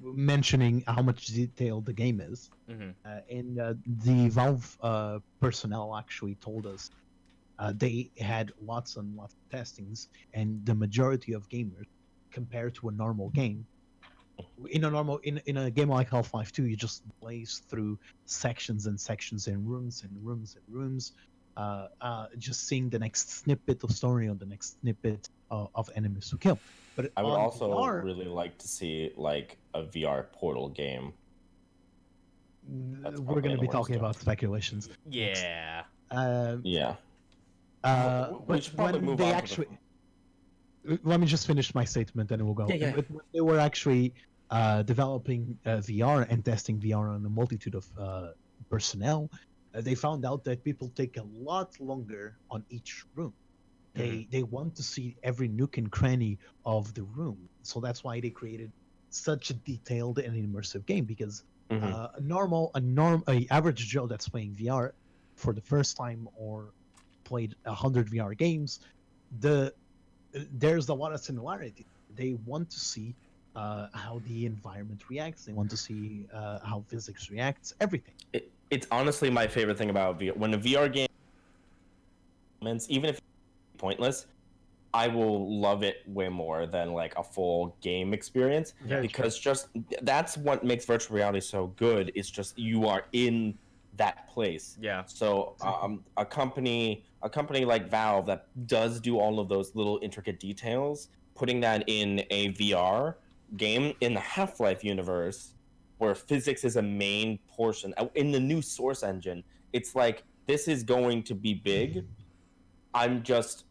S2: mentioning how much detail the game is.
S3: Mm-hmm.
S2: And the Valve personnel actually told us they had lots and lots of testings, and the majority of gamers, compared to a normal game, in a game like Half-Life 2, you just blaze through sections and sections and rooms and rooms and rooms, just seeing the next snippet of story or the next snippet of enemies to kill. But
S1: I would
S2: on
S1: also
S2: VR,
S1: really like to see like a VR Portal game. That's
S2: we're
S1: probably
S2: going
S1: in
S2: to
S1: the
S2: be
S1: works
S2: talking
S1: too.
S2: about speculations next.
S3: Yeah.
S1: Yeah. We
S2: But
S1: should probably
S2: when
S1: move
S2: they
S1: on to
S2: actually, let me just finish my statement, and we'll go.
S1: Yeah, yeah.
S2: But when they were actually developing VR and testing VR on a multitude of personnel, they found out that people take a lot longer on each room. They want to see every nook and cranny of the room, so that's why they created such a detailed and immersive game. Because a average Joe that's playing VR for the first time or played 100 VR games, there's a lot of similarity. They want to see how the environment reacts. They want to see how physics reacts. Everything.
S1: It's honestly my favorite thing about VR. When a VR game, even if it's pointless, I will love it way more than like a full game experience.
S2: Very
S1: Because just that's what makes virtual reality so good. It's just you are in that place.
S3: Yeah.
S1: So a company like Valve that does do all of those little intricate details, putting that in a VR game in the Half-Life universe, where physics is a main portion in the new Source engine, it's like this is going to be big. I'm just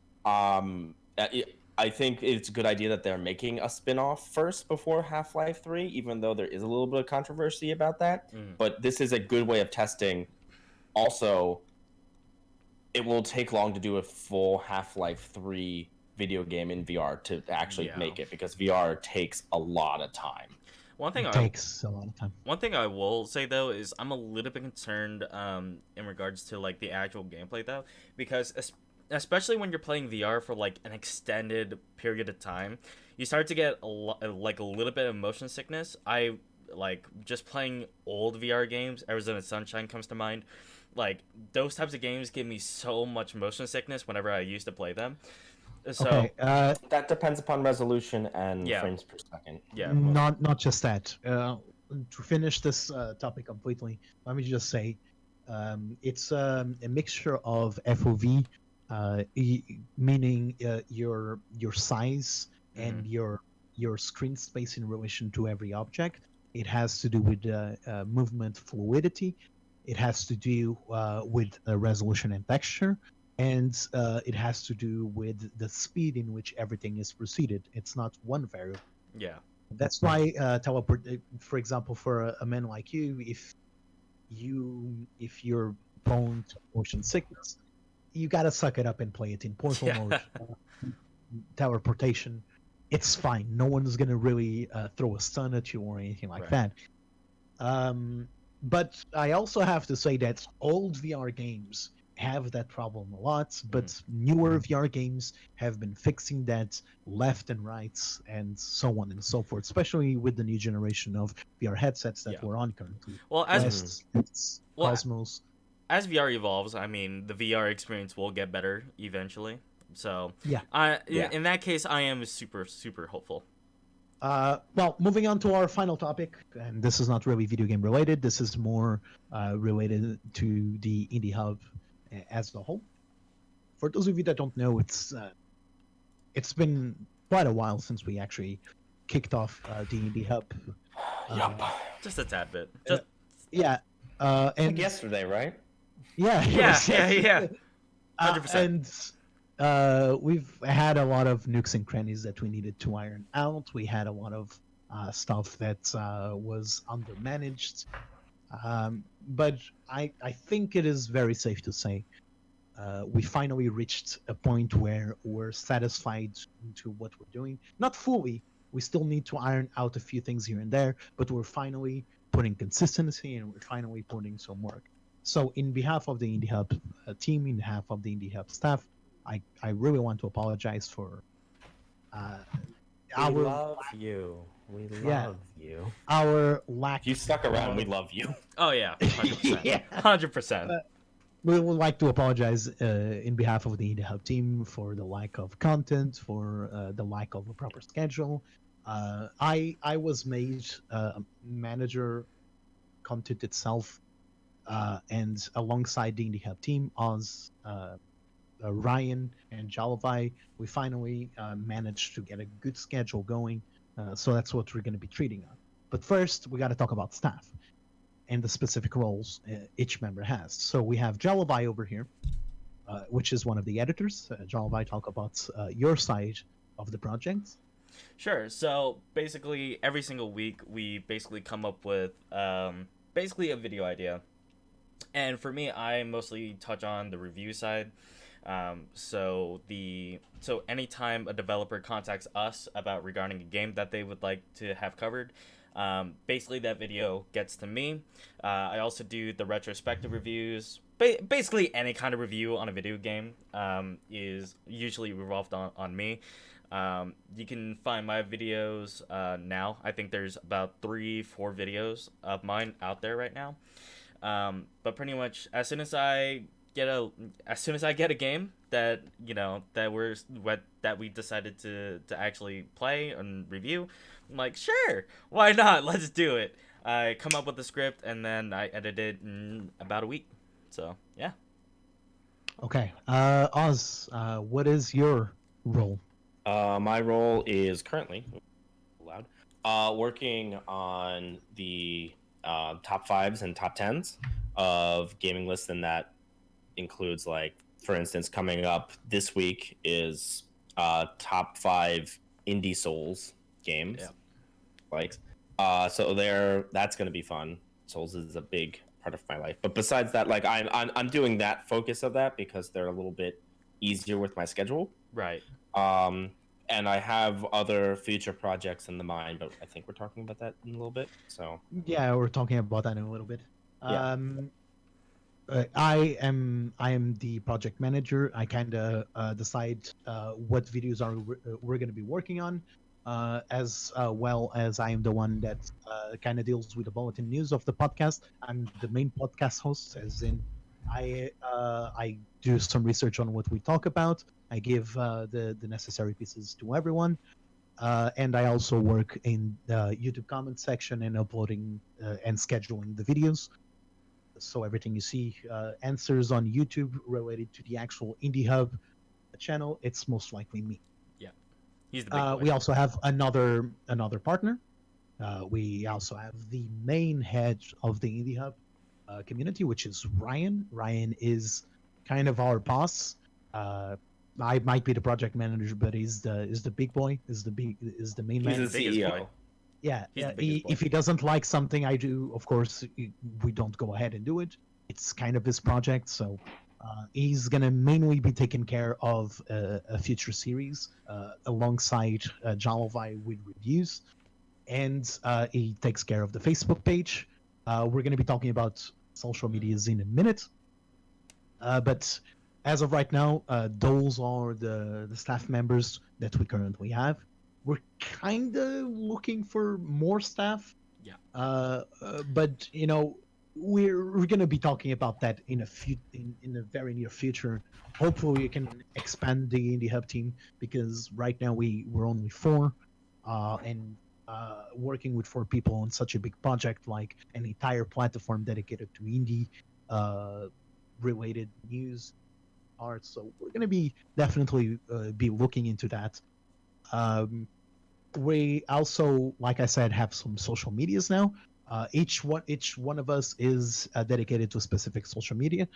S1: I think it's a good idea that they're making a spin-off first before Half-Life 3, even though there is a little bit of controversy about that. But this is a good way of testing. Also, it will take long to do a full Half-Life 3 video game in VR to actually make it, because VR takes a lot of time.
S2: It takes a lot of time.
S3: One thing I will say though is I'm a little bit concerned in regards to like the actual gameplay though, because especially when you're playing VR for like an extended period of time, you start to get a little bit of motion sickness. I like just playing old VR games. Arizona Sunshine comes to mind. Like those types of games give me so much motion sickness whenever I used to play them. So
S2: okay,
S1: that depends upon resolution and frames per second.
S3: Yeah,
S2: not just that. To finish this topic completely, let me just say, it's a mixture of FOV, meaning your size and your screen space in relation to every object. It has to do with movement fluidity. It has to do with resolution and texture, and it has to do with the speed in which everything is proceeded. It's not one variable.
S3: Yeah.
S2: That's why teleport. For example, for a man like you, if you're prone to motion sickness, you gotta suck it up and play it in portal mode. Teleportation, it's fine. No one's gonna really throw a stun at you or anything like that. But I also have to say that old VR games have that problem a lot, but newer VR games have been fixing that left and right and so on and so forth, especially with the new generation of VR headsets that we're on currently.
S3: Well,
S2: Cosmos.
S3: As VR evolves, I mean, the VR experience will get better eventually. So, in that case, I am super, super hopeful.
S2: Well, moving on to our final topic, and this is not really video game related. This is more related to the IndieHub as a whole. For those of you that don't know, it's been quite a while since we actually kicked off the IndieHub.
S3: Just a tad bit.
S1: And like yesterday, right?
S2: Yeah.
S3: 100%.
S2: And we've had a lot of nooks and crannies that we needed to iron out. We had a lot of stuff that was undermanaged. But I think it is very safe to say we finally reached a point where we're satisfied to what we're doing. Not fully. We still need to iron out a few things here and there, but we're finally putting consistency and we're finally putting some work. So in behalf of the IndieHub team, in behalf of the IndieHub staff, I really want to apologize for
S1: we love you. We love you.
S2: Our lack.
S1: If you stuck around, we love you.
S3: Oh yeah, 100%. 100%.
S2: We would like to apologize in behalf of the IndieHub team for the lack of content, for the lack of a proper schedule. I was made manager content itself, and alongside the IndieHub team, Oz, Ryan, and Jalavai, we finally managed to get a good schedule going. So that's what we're going to be treating on. But first, we got to talk about staff and the specific roles each member has. So we have Jalavai over here, which is one of the editors. Jalavai, talk about your side of the project.
S3: Sure. So basically, every single week, we basically come up with basically a video idea. And for me, I mostly touch on the review side. So anytime a developer contacts us about regarding a game that they would like to have covered, basically that video gets to me. I also do the retrospective reviews. Basically any kind of review on a video game is usually revolved on me. You can find my videos now. I think there's about 3-4 videos of mine out there right now. But pretty much as soon as I get a game that that we decided to actually play and review, I'm like, sure, why not? Let's do it. I come up with the script and then I edit it in about a week. So yeah.
S2: Okay. Oz, what is your role?
S1: My role is currently working on the top fives and top tens of gaming lists, and that includes, like, for instance, coming up this week is top 5 indie Souls games.
S3: Yeah.
S1: Like, so that's going to be fun. Souls is a big part of my life, but besides that, like, I'm doing that focus of that because they're a little bit easier with my schedule.
S3: Right.
S1: And I have other future projects in the mind, but I think we're talking about that in a little bit. So
S2: Yeah, we're talking about that in a little bit.
S1: Yeah.
S2: I am the project manager. I kind of decide what videos we're going to be working on, as well as I am the one that kind of deals with the bulletin news of the podcast. I'm the main podcast host, as in I do some research on what we talk about. I give the necessary pieces to everyone. And I also work in the YouTube comment section and uploading and scheduling the videos. So everything you see answers on YouTube related to the actual IndieHub channel, it's most likely me.
S3: Yeah. He's the big boy.
S2: We also have another partner. We also have the main head of the IndieHub community, which is Ryan. Ryan is kind of our boss. I might be the project manager, but he's the big boy. Is the main man.
S1: he's the CEO.
S2: Yeah,
S3: He's the biggest boy.
S2: if he doesn't like something I do, of course, we don't go ahead and do it. It's kind of his project, so he's gonna mainly be taking care of a future series alongside Jalovai with reviews, and he takes care of the Facebook page. We're gonna be talking about social medias in a minute, but as of right now, those are the staff members that we currently have. We're kind of looking for more staff.
S3: Yeah.
S2: But we're going to be talking about that in a very near future. Hopefully, we can expand the IndieHub team, because right now we're only 4, and working with 4 people on such a big project, like an entire platform dedicated to indie related news, art. So we're going to be definitely be looking into that. We also, like I said, have some social medias now. Each one of us is dedicated to a specific social media.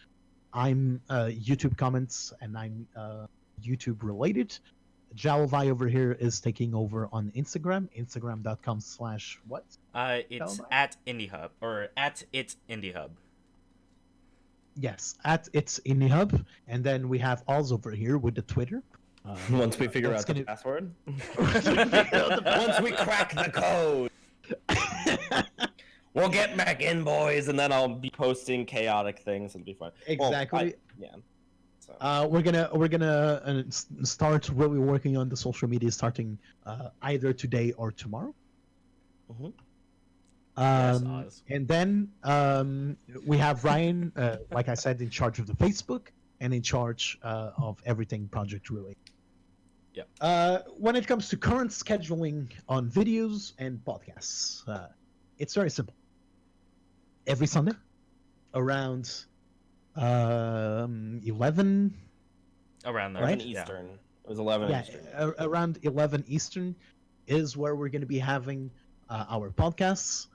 S2: I'm YouTube comments, and I'm YouTube related. Jalovai over here is taking over on Instagram, instagram.com/what?
S3: It's at IndieHub, or at It's IndieHub.
S2: Yes, at It's IndieHub. And then we have Oz over here with the Twitter.
S1: Once we figure out the password. Once we crack the code. We'll get back in, boys, and then I'll be posting chaotic things. It'll be fun.
S2: Exactly.
S1: Yeah.
S2: So. We're gonna start really working on the social media starting either today or tomorrow.
S1: Mm-hmm.
S3: Yes,
S2: and then we have Ryan, like I said, in charge of the Facebook and in charge of everything project related.
S3: Yeah.
S2: When it comes to current scheduling on videos and podcasts, it's very simple. Every Sunday, around 11.
S3: Around there,
S1: right?
S3: Yeah.
S1: Eastern. It was 11 Eastern.
S2: Around 11 Eastern is where we're going to be having our podcasts.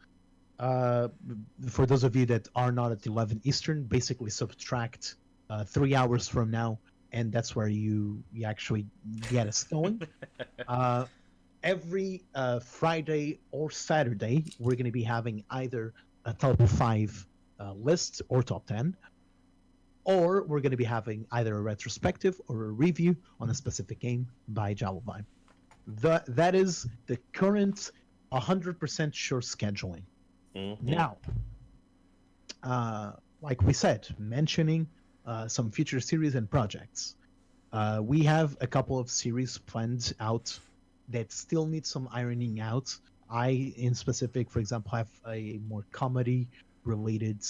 S2: For those of you that are not at 11 Eastern, basically subtract 3 hours from now, and that's where you actually get us going. Every Friday or Saturday, we're going to be having either a top 5 list or top 10, or we're going to be having either a retrospective or a review on a specific game by Jalovai. That is the current 100% sure scheduling.
S1: Mm-hmm.
S2: Now, like we said, mentioning some future series and projects. We have a couple of series planned out that still need some ironing out. I, in specific, for example, have a more comedy-related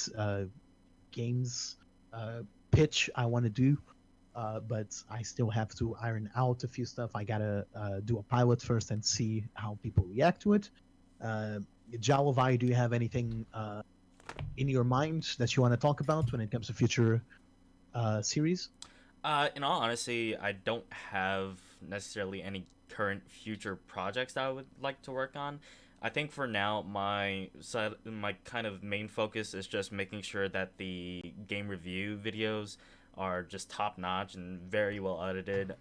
S2: games pitch I want to do, but I still have to iron out a few stuff. I gotta do a pilot first and see how people react to it. Jalovai, do you have anything in your mind that you want to talk about when it comes to future series?
S3: In all honesty, I don't have necessarily any current future projects that I would like to work on. I think for now, my kind of main focus is just making sure that the game review videos are just top notch and very well edited.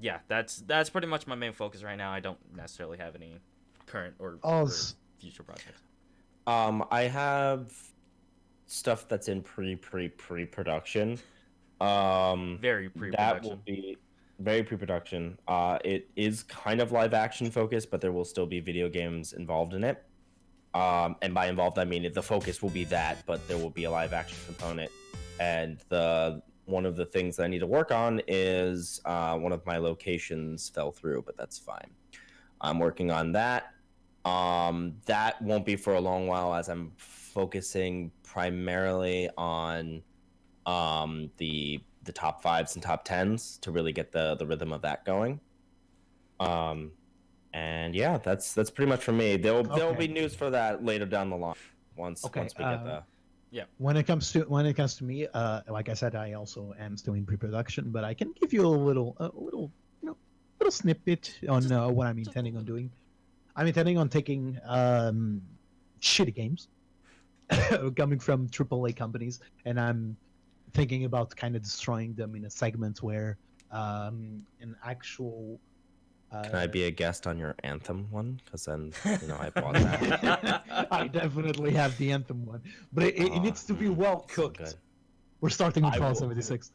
S3: Yeah, that's pretty much my main focus right now. I don't necessarily have any current or future projects.
S1: I have stuff that's in pre-production.
S3: Very pre-production.
S1: That will be very pre-production. It is kind of live action focused, but there will still be video games involved in it. And by involved, I mean the focus will be that, but there will be a live action component. And one of the things that I need to work on is one of my locations fell through, but that's fine. I'm working on that. That won't be for a long while, as I'm focusing primarily on the top 5s and top 10s to really get the rhythm of that going. And yeah, that's pretty much for me. There'll be news for that later down the line once we get the.
S3: Yeah.
S2: When it comes to me, like I said, I also am still in pre-production, but I can give you a little snippet on what I'm intending on doing. I'm intending on taking shitty games coming from AAA companies, and I'm thinking about kind of destroying them in a segment where an actual.
S1: Can I be a guest on your Anthem one? Because then I bought that.
S2: I definitely have the Anthem one, but it needs to be well cooked.
S1: So
S2: we're starting with Fallout 76.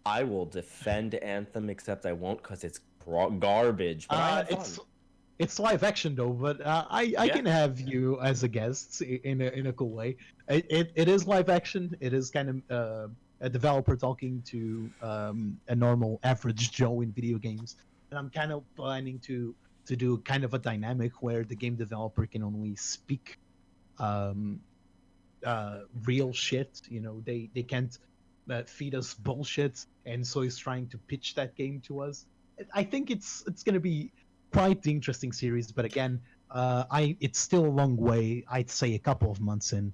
S1: I will defend Anthem, except I won't because it's garbage. But
S2: it's live action though, but I can have you as a guest in a cool way. It is live action. It is kind of a developer talking to a normal average Joe in video games. And I'm kind of planning to do kind of a dynamic where the game developer can only speak real shit. They can't feed us bullshit, and so he's trying to pitch that game to us. I think it's going to be quite the interesting series, but again, it's still a long way. I'd say a couple of months in.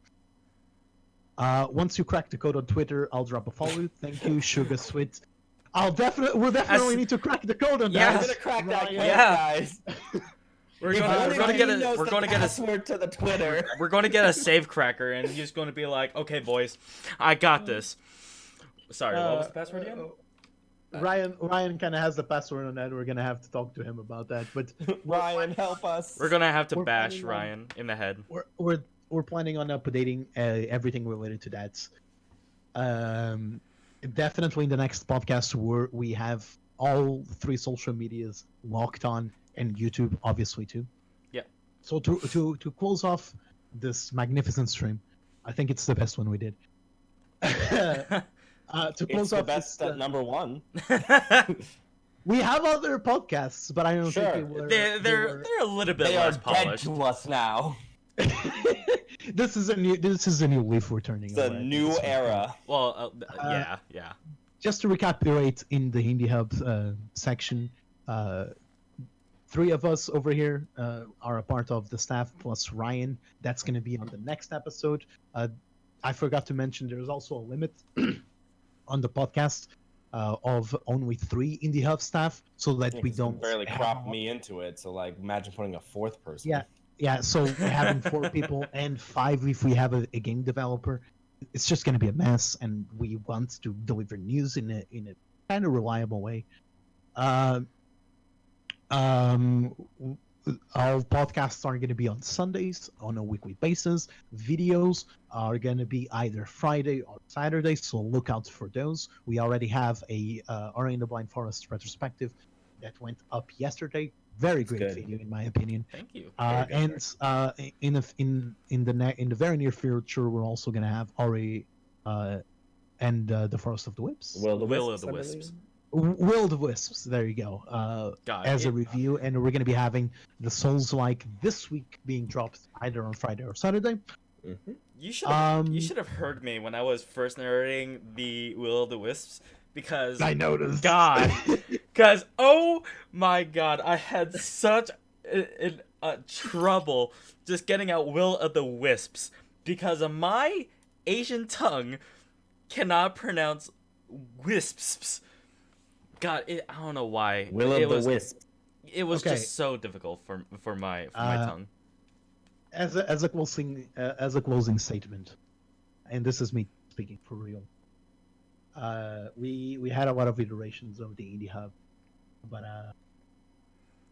S2: Once you crack the code on Twitter, I'll drop a follow. Thank you, Sugar Sweet. We'll definitely need to crack the code on that.
S1: Yeah, we're gonna crack that code, guys.
S3: We're gonna get a
S1: password to the Twitter.
S3: We're gonna get a save cracker, and he's gonna be like, "Okay, boys, I got this." Sorry, what was the password again?
S2: Ryan kind of has the password on that. We're gonna have to talk to him about that. But
S1: Ryan, help us.
S3: We're gonna have to bash Ryan in the head.
S2: We're planning on updating everything related to that. Definitely in the next podcast we have all 3 social medias locked on, and YouTube obviously too.
S3: Yeah.
S2: So to close off this magnificent stream, I think it's the best one we did. To close off
S1: the best at number 1.
S2: We have other podcasts, but I don't think
S3: they're a little bit less polished.
S1: They are dead to us now.
S2: This is a new leaf we're turning.
S1: It's a new era.
S3: Well, yeah.
S2: Just to recapitulate in the IndieHub's section, 3 of us over here are a part of the staff, plus Ryan. That's going to be on the next episode. I forgot to mention there's also a limit on the podcast of only 3 IndieHub staff, so that we don't
S1: barely crop me into it. So imagine putting a 4th person.
S2: Yeah. So having 4 people and 5 if we have a game developer, it's just going to be a mess, and we want to deliver news in a kind of reliable way. Our podcasts are going to be on Sundays on a weekly basis. Videos are going to be either Friday or Saturday, so look out for those. We already have a Ori and the Blind Forest retrospective that went up yesterday. Very great video, in my opinion.
S3: Thank you.
S2: In the very near future, we're also going to have Ori and the Forest of the Wisps.
S1: Will
S3: of the Wisps.
S2: Will of the Wisps. There you go. As a review, and we're going to be having the Souls-like this week being dropped either on Friday or Saturday.
S1: Mm-hmm.
S3: You should have heard me when I was first narrating the Will of the Wisps, because
S2: I noticed.
S3: God, because oh my God, I had such trouble just getting out Will of the Wisps because of my Asian tongue cannot pronounce wisps. God, I don't know why.
S1: Will of the Wisp.
S3: It was just so difficult for my tongue.
S2: As a closing statement, and this is me speaking for real. We had a lot of iterations of the IndieHub, but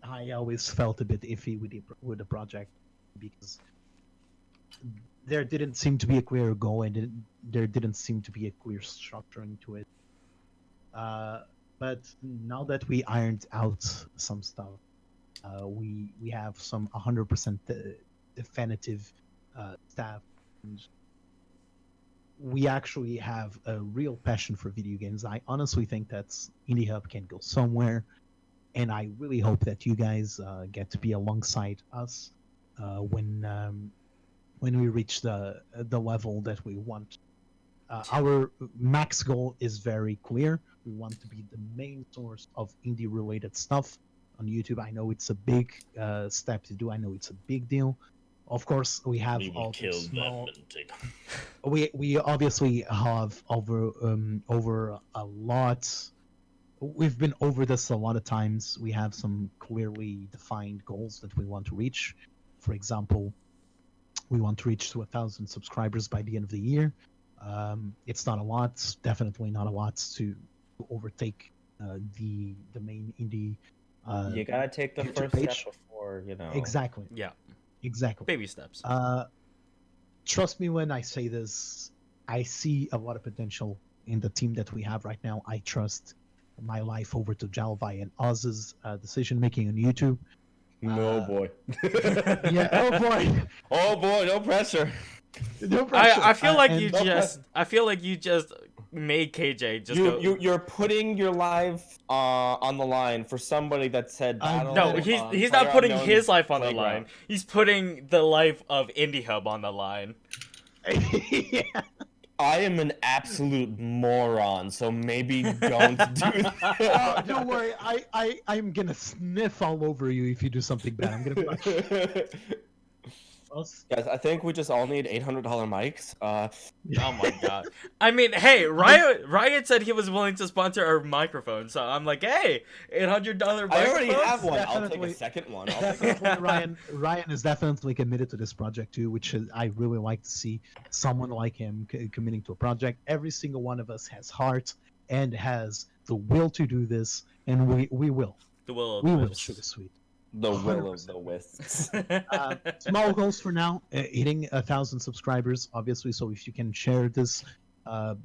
S2: I always felt a bit iffy with the project because there didn't seem to be a clear goal and there didn't seem to be a clear structuring to it. But now that we ironed out some stuff, we have some 100% definitive staff. And we actually have a real passion for video games. I honestly think that IndieHub can go somewhere, and I really hope that you guys get to be alongside us when we reach the level that we want. Our max goal is very clear. We want to be the main source of indie-related stuff on YouTube. I know it's a big step to do. I know it's a big deal. Of course, we have all the small. We obviously have over a lot. We've been over this a lot of times. We have some clearly defined goals that we want to reach. For example, we want to reach to 1,000 subscribers by the end of the year. It's not a lot, definitely not a lot to overtake the main indie.
S1: You gotta take the first step before, you know.
S2: Exactly.
S3: Yeah.
S2: Exactly.
S3: Baby steps.
S2: Trust me when I say this. I see a lot of potential in the team that we have right now. I trust my life over to Jalvi and Oz's decision making on YouTube.
S1: No boy.
S2: Yeah. Oh boy.
S1: Oh boy. No pressure.
S2: No pressure.
S3: I feel like I feel like you just made KJ just
S1: You're putting your life on the line for somebody that said
S3: no, he's not putting his life on the line. He's putting the life of IndieHub on the line.
S2: Yeah.
S1: I am an absolute moron, so maybe don't do that.
S2: Don't worry, I'm gonna sniff all over you if you do something bad. I'm gonna.
S1: Guys, I think we just all need $800 mics.
S3: Oh my God! I mean, hey, Riot said he was willing to sponsor our microphone, so I'm like, hey, $800 microphone.
S1: I already have one.
S2: Definitely.
S1: I'll take a second one.
S2: Ryan is definitely committed to this project too, which I really like to see someone like him committing to a project. Every single one of us has heart and has the will to do this, and we will.
S3: The will.
S2: We will. Sugar sweet.
S1: The will of the wisps.
S2: Small goals for now. Hitting 1,000 subscribers, obviously. So if you can share this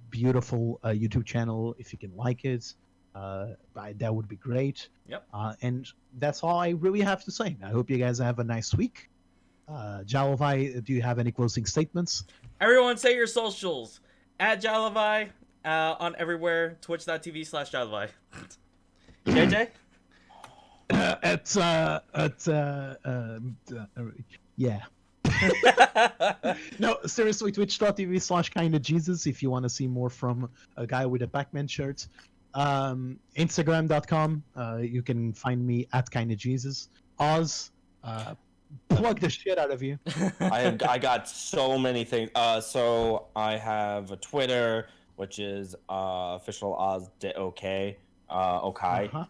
S2: beautiful YouTube channel, if you can like it, that would be great.
S3: Yep.
S2: And that's all I really have to say. I hope you guys have a nice week. Jalovai, do you have any closing statements?
S3: Everyone, say your socials at Jalovai on everywhere. Twitch.tv/Jalovai. JJ.
S2: Yeah. No, seriously, twitch.tv/kindajesus if you want to see more from a guy with a Pac-Man shirt. Instagram.com, you can find me at kindajesus. Oz, plug the shit out of you.
S1: I got so many things. So I have a Twitter, which is official Oz OK. Okay.
S2: Uh-huh.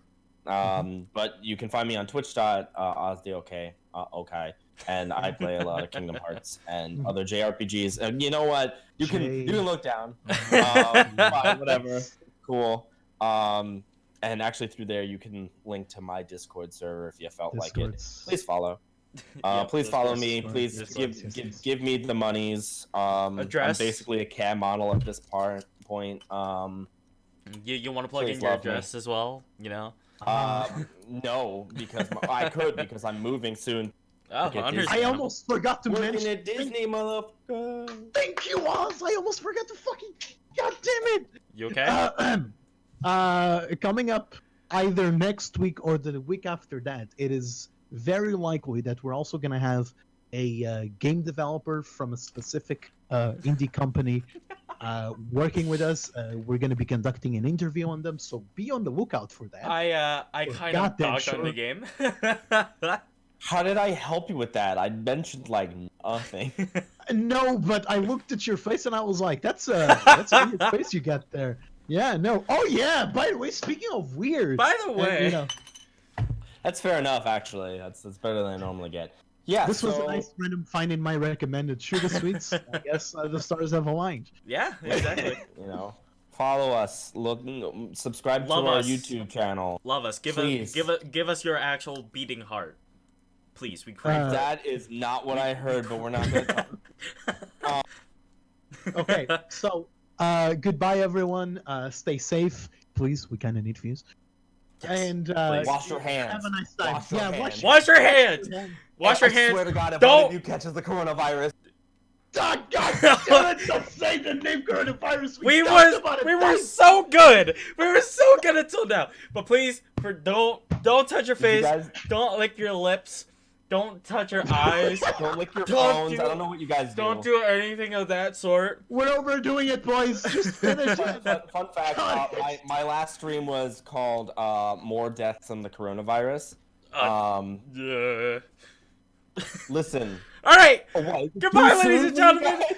S1: But you can find me on twitch.ozdeok, okay, and I play a lot of Kingdom Hearts and other JRPGs. And you know what? You can look down. Fine, whatever, cool. And actually through there you can link to my Discord server if you felt like it. Please follow. Please follow me. Please give me the monies.
S3: Address.
S1: I'm basically a cam model at this point.
S3: You want to plug in your address as well? You know.
S1: No, because I could because I'm moving soon.
S3: Oh,
S2: I almost forgot to mention
S1: at Disney, motherfucker.
S2: Thank you, Oz. I almost forgot to fucking God damn it!
S3: You okay?
S2: Coming up either next week or the week after that, it is very likely that we're also going to have a game developer from a specific indie company working with us. We're going to be conducting an interview on them, so be on the lookout for that.
S3: I
S2: For
S3: kind of
S2: goddamn
S3: dogged on
S2: sure.
S3: the game.
S1: How did I help you with that? I mentioned like nothing.
S2: No, but I looked at your face and I was like, that's a weird face you got there. Yeah, no. Oh yeah. By the way, speaking of weird,
S3: By the way,
S2: you know,
S1: That's fair enough, actually. That's better than I normally get. Yeah.
S2: this was a nice random find in my recommended sugar sweets. I guess the stars have aligned.
S3: yeah, exactly.
S1: You know, follow us. Look, subscribe
S3: Love
S1: to our
S3: us.
S1: YouTube channel.
S3: Love us. Give us your actual beating heart, please. We crave
S1: That is not what I heard, but we're not going to talk.
S2: Okay, so goodbye everyone. Stay safe, please. We kind of need views.
S3: Yes,
S2: And
S3: please.
S1: Wash your hands.
S2: have a nice time.
S1: Wash your hands.
S3: Wash your hands. Wash your
S1: I
S3: hands.
S1: swear to God, if
S3: Don't-
S1: one of you catches the coronavirus,
S2: God damn it! Don't say the name coronavirus.
S3: We
S2: talked about it
S3: were
S2: twice.
S3: so good. We were so good until now. But please, don't touch your
S1: Did you
S3: face.
S1: guys-
S3: Don't lick your lips. Don't touch your eyes.
S1: don't lick your
S3: Don't
S1: phones.
S3: do-
S1: I don't know what you guys do.
S3: Don't do anything of that sort.
S2: We're overdoing it, boys. Just finish it.
S1: Fun fact, my last stream was called More Deaths Than the Coronavirus.
S3: Yeah.
S1: Listen.
S3: All right.
S1: Oh, what?
S3: Goodbye,
S1: Too
S3: ladies
S1: soon
S3: and
S1: for you
S3: gentlemen.
S1: guys?